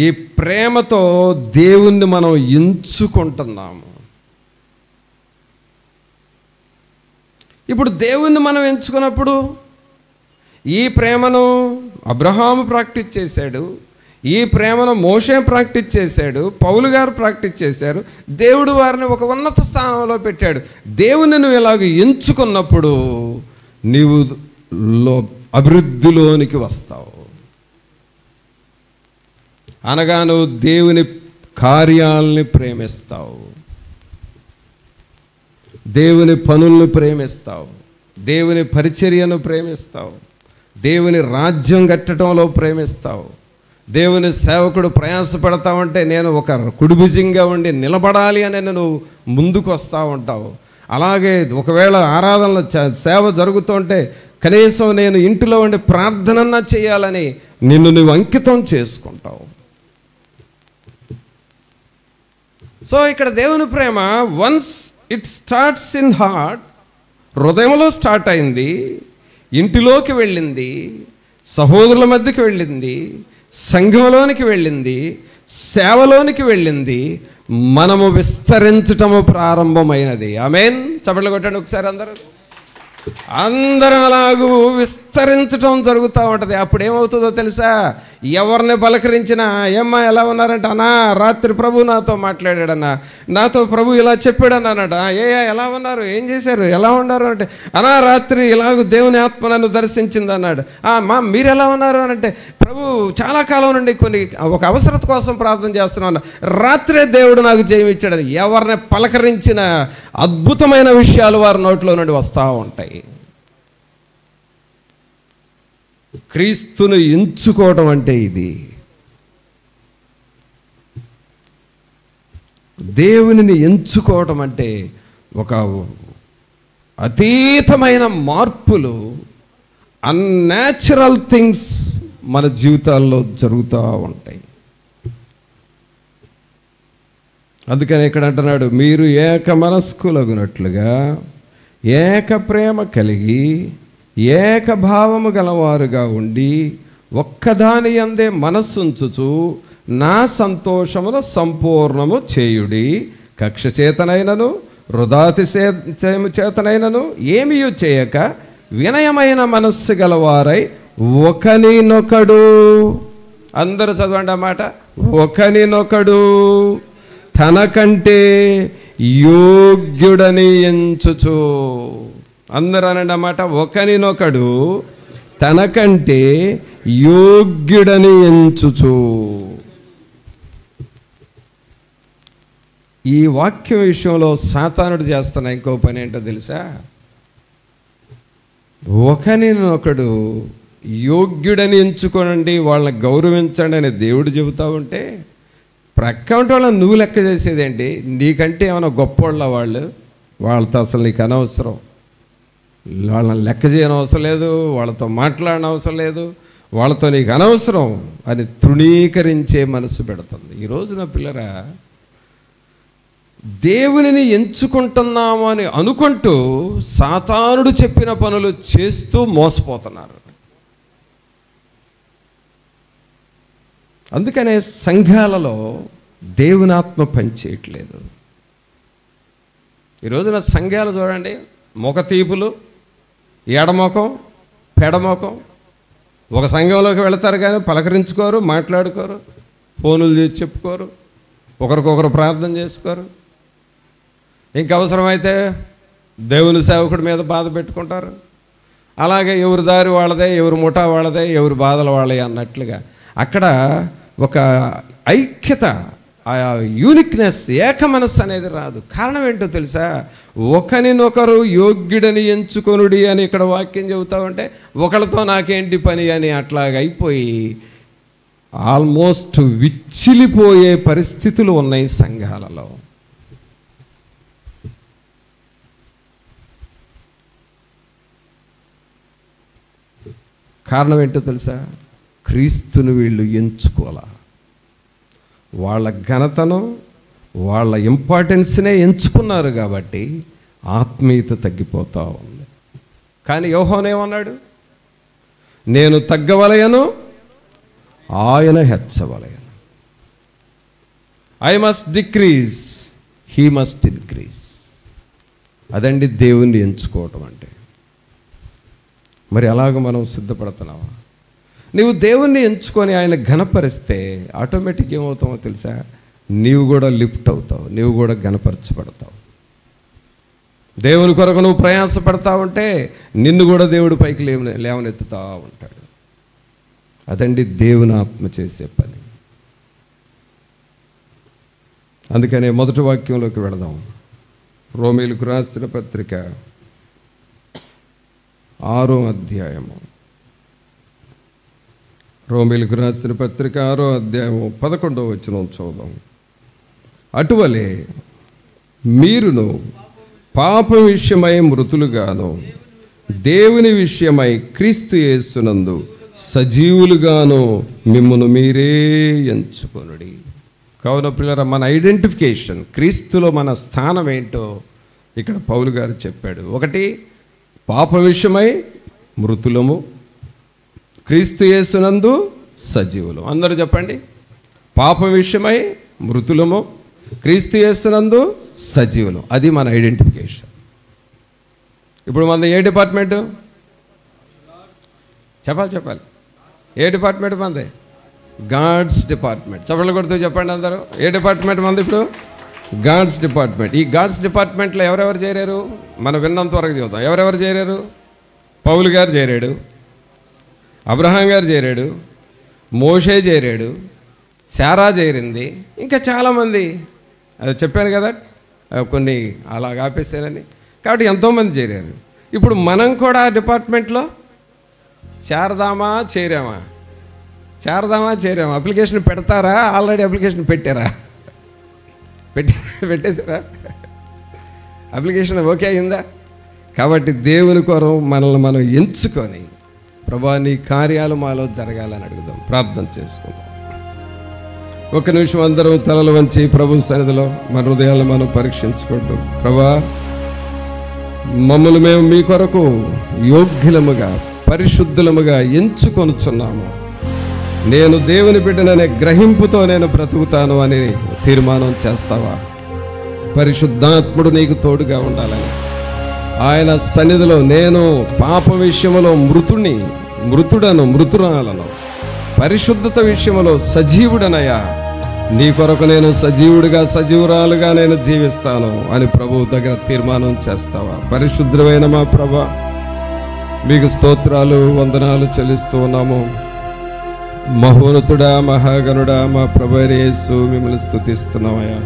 ఈ ప్రేమతో దేవుణ్ణి మనం ఎంచుకుంటున్నాము. ఇప్పుడు దేవుణ్ణి మనం ఎంచుకున్నప్పుడు ఈ ప్రేమను అబ్రహాము ప్రాక్టీస్ చేశాడు, ఈ ప్రేమను మోషే ప్రాక్టీస్ చేశాడు, పౌలు గారు ప్రాక్టీస్ చేశారు. దేవుడు వారిని ఒక ఉన్నత స్థానంలో పెట్టాడు. దేవుని నువ్వు ఇలాగ ఎంచుకున్నప్పుడు నీవు అభివృద్ధిలోనికి వస్తావు. అనగా నువ్వు దేవుని కార్యాలని ప్రేమిస్తావు, దేవుని పనులను ప్రేమిస్తావు, దేవుని పరిచర్యను ప్రేమిస్తావు, దేవుని రాజ్యం కట్టడంలో ప్రేమిస్తావు. దేవుని సేవకుడు ప్రయాసపడతావంటే నేను ఒక కుడిభుజంగా ఉండి నిలబడాలి అని నువ్వు ముందుకు వస్తూ ఉంటావు. అలాగే ఒకవేళ ఆరాధనలో సేవ జరుగుతుంటే కనీసం నేను ఇంటిలో ఉండి ప్రార్థనన్నా చేయాలని నిన్ను నువ్వు అంకితం చేసుకుంటావు. సో ఇక్కడ దేవుని ప్రేమ once it starts in heart, హృదయంలో స్టార్ట్ అయింది, ఇంటిలోకి వెళ్ళింది, సహోదరుల మధ్యకి వెళ్ళింది, సంఘంలోనికి వెళ్ళింది, సేవలోనికి వెళ్ళింది, మనము విస్తరించటము ప్రారంభమైనది. ఆమేన్. చప్పట్లు కొట్టండి ఒకసారి అందరం అలాగూ విస్తరించటం జరుగుతూ ఉంటుంది. అప్పుడు ఏమవుతుందో తెలుసా? ఎవరిని పలకరించినా ఏమ్మా ఎలా ఉన్నారంటే, అన్నా రాత్రి ప్రభు నాతో మాట్లాడాడన్నా, నాతో ప్రభు ఇలా చెప్పాడన్నానట. ఎలా ఉన్నారు, ఏం చేశారు, ఎలా ఉన్నారు అంటే, అన్నా రాత్రి ఇలాగ దేవుని ఆత్మ నన్ను దర్శించింది అన్నాడు. మా మీరు ఎలా ఉన్నారు అని అంటే, ప్రభు చాలా కాలం నుండి ఒక అవసరత కోసం ప్రార్థన చేస్తున్నాను, రాత్రే దేవుడు నాకు జయమిచ్చాడు. ఎవరిని పలకరించిన అద్భుతమైన విషయాలు వారి నోట్లో నుండి వస్తూ ఉంటాయి. క్రీస్తును ఎంచుకోవడం అంటే ఇది. దేవునిని ఎంచుకోవడం అంటే ఒక అతీతమైన మార్పులు, అన్యాచురల్ థింగ్స్ మన జీవితాల్లో జరుగుతూ ఉంటాయి. అందుకని ఇక్కడ అంటున్నాడు, మీరు ఏక మనస్కులగునట్లుగా ఏక ప్రేమ కలిగి ఏక భావము గలవారుగా ఉండి ఒక్కదాని యందే మనస్సుంచుచు నా సంతోషమును సంపూర్ణము చేయుడి. కక్ష చేతనైనను వృధాతిశయము చేతనైనను ఏమీయు చేయక వినయమైన మనస్సు గలవారై ఒకనినొకడు, అందరూ చదవండి అన్నమాట, ఒకనినొకడు తనకంటే యోగ్యుడని ఎంచుచు. అందరూ అనండి అన్నమాట, ఒకనినొకడు తనకంటే యోగ్యుడని ఎంచుచు. ఈ వాక్యం విషయంలో సాతానుడు చేస్తున్న ఇంకో పని ఏంటో తెలుసా? ఒకనినొకడు యోగ్యుడని ఎంచుకోనండి, వాళ్ళని గౌరవించండి అని దేవుడు చెబుతూ ఉంటే ప్రక్కటి వాళ్ళని నువ్వు లెక్క చేసేదేంటి? నీకంటే ఏమైనా గొప్పోళ్ళ వాళ్ళతో అసలు నీకు అనవసరం, వాళ్ళని లెక్క చేయని అవసరం లేదు, వాళ్ళతో మాట్లాడిన అవసరం లేదు, వాళ్ళతో నీకు అనవసరం అని తృణీకరించే మనసు పెడుతుంది. ఈ రోజున పిల్లరా, దేవునిని ఎంచుకుంటున్నాము అని అనుకుంటూ సాతానుడు చెప్పిన పనులు చేస్తూ మోసపోతున్నారు. అందుకనే సంఘాలలో దేవుని ఆత్మ పనిచేయట్లేదు. ఈ రోజున సంఘాలు చూడండి, మొక తీపులు, ఎడమొఖం పెడమొఖం. ఒక సంఘంలోకి వెళతారు కానీ పలకరించుకోరు, మాట్లాడుకోరు, ఫోనులు చేసి చెప్పుకోరు, ఒకరికొకరు ప్రార్థన చేసుకోరు. ఇంక అవసరమైతే దేవుని సేవకుడి మీద బాధ పెట్టుకుంటారు. అలాగే ఎవరి దారి వాళ్ళదే, ఎవరి ముఠా వాళ్ళదే, ఎవరి బాధలు వాళ్ళే అన్నట్లుగా అక్కడ ఒక ఐక్యత, ఆ యూనిక్నెస్, ఏక మనస్సు అనేది రాదు. కారణం ఏంటో తెలుసా? ఒకరినొకరు యోగ్యుడని ఎంచుకొనుడి అని ఇక్కడ వాక్యం చెబుతా ఉంటే ఒకరితో నాకేంటి పని అని అట్లాగా అయిపోయి ఆల్మోస్ట్ విచ్చిలిపోయే పరిస్థితులు ఉన్నాయి సంఘాలలో. కారణం ఏంటో తెలుసా? క్రీస్తును వీళ్ళు ఎంచుకోవాల. వాళ్ళ ఘనతను, వాళ్ళ ఇంపార్టెన్స్నే ఎంచుకున్నారు కాబట్టి ఆత్మీయత తగ్గిపోతూ ఉంది. కానీ యోహాను ఏమన్నాడు? నేను తగ్గవలయను, ఆయన హెచ్చవలయను. I must decrease, he must increase. అదండి దేవుణ్ణి ఎంచుకోవటం అంటే. మరి అలాగ మనం సిద్ధపడుతున్నావా? నీవు దేవుణ్ణి ఎంచుకొని ఆయన ఘనపరిస్తే ఆటోమేటిక్ ఏమవుతావో తెలుసా? నీవు కూడా లిఫ్ట్ అవుతావు, నీవు కూడా ఘనపరచబడతావు. దేవుని కొరకు నువ్వు ప్రయాసపడతా ఉంటే నిన్ను కూడా దేవుడు పైకి లేవనెత్తుతా ఉంటాడు. అదండి దేవుని ఆత్మ చేసే పని. అందుకనే మొదటి వాక్యంలోకి వెళదాం. రోమీయులకు రాసిన పత్రిక 6వ అధ్యాయము. రోమీయులకు రాసిన పత్రిక 6వ అధ్యాయము 11వ వచనం చూద్దాం. అటువలే మీరును పాప విషయమై మృతులుగాను దేవుని విషయమై క్రీస్తు యేసునందు సజీవులుగాను మిమ్మును మీరే ఎంచుకొనుడి. కావున ప్రియులారా, మన ఐడెంటిఫికేషన్, క్రీస్తులో మన స్థానం ఏంటో ఇక్కడ పౌలు గారు చెప్పాడు. ఒకటి, పాప విషయమై మృతులము, క్రీస్తు యేసునందు సజీవులు. అందరూ చెప్పండి, పాప విషయమై మృతులము, క్రీస్తు యేసునందు సజీవులు. అది మన ఐడెంటిఫికేషన్. ఇప్పుడు మనది ఏ డిపార్ట్మెంటు? చెప్పాలి. ఏ డిపార్ట్మెంట్ మనది? God's department. చెప్పలు కొడుతూ చెప్పండి అందరూ. ఏ డిపార్ట్మెంట్ మనది ఇప్పుడు? God's department. ఈ గాడ్స్ డిపార్ట్మెంట్లో ఎవరెవరు చేరారు? మనం విన్నంత వరకు చూద్దాం. ఎవరెవరు చేరారు? పౌలు గారు చేరాడు, అబ్రహాం గారు చేరాడు, మోషే చేరాడు, శారా చేరింది, ఇంకా చాలామంది. అది చెప్పాను కదా, కొన్ని అలా ఆపేశారని. కాబట్టి ఎంతోమంది చేరారు. ఇప్పుడు మనం కూడా ఆ డిపార్ట్మెంట్లో చేరదామా చేరామా? అప్లికేషన్ పెడతారా? ఆల్రెడీ అప్లికేషన్ పెట్టారా? పెట్టేశారా? అప్లికేషన్ ఓకే అయిందా? కాబట్టి దేవుని కొరకు మనల్ని మనం ఎంచుకొని, ప్రభా నీ కార్యాలు మాలో జరగాలని అడుగుదాం, ప్రార్థన చేసుకుందాం. ఒక నిమిషం అందరం తలలు వంచి ప్రభు సన్నిధిలో మన హృదయాలను మనం పరీక్షించుకుంటాం. ప్రభా, మమ్మల్ని మేము మీ కొరకు యోగ్యులముగా పరిశుద్ధులముగా ఎంచుకొనుచున్నాము. నేను దేవుని బిడ్డననే గ్రహింపుతో నేను బ్రతుకుతాను అని తీర్మానం చేస్తావా? పరిశుద్ధాత్ముడు నీకు తోడుగా ఉండాలని ఆయన సన్నిధిలో నేను పాప విషయంలో మృతురాలను, పరిశుద్ధత విషయంలో సజీవుడనయ్యా, నీ కొరకు నేను సజీవురాలుగా నేను జీవిస్తాను అని ప్రభువు దగ్గర తీర్మానం చేస్తావా? పరిశుద్ధమైన మా ప్రభా, మీకు స్తోత్రాలు వందనాలు చెల్లిస్తూ ఉన్నాము. మహోన్నతుడా, మహాగణుడా, మా ప్రభువైన యేసు మిమ్మల్ని స్తుతిస్తున్నామయ్యా.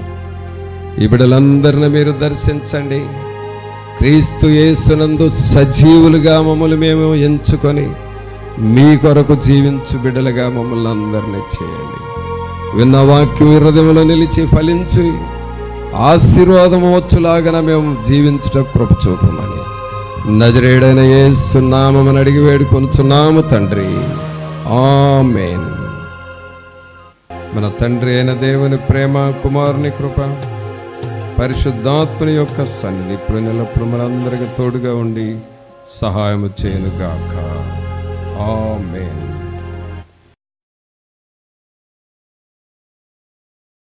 ఈ బిడ్డలందరినీ మీరు దర్శించండి. క్రీస్తు యేసునందు సజీవులుగా మమ్మల్ని మేము ఎంచుకొని మీ కొరకు జీవించు బిడ్డలుగా మమ్మల్ని అందరినీ చేయండి. విన్న వాక్యం హృదయంలో నిలిచి ఫలించి ఆశీర్వాదం వచ్చులాగా మేము జీవించుట కృప చూపమని నజరేయుడైన యేసు నామమున అడిగి వేడుకొనుచున్నాము తండ్రి, ఆమేన్. మన తండ్రి అయిన దేవుని ప్రేమ, కుమారుని కృప, పరిశుద్ధాత్మని యొక్క సన్నిధి ఇప్పుడు నెలప్పుడు మనందరికీ తోడుగా ఉండి సహాయము చేయనుగాక. ఆమేన్.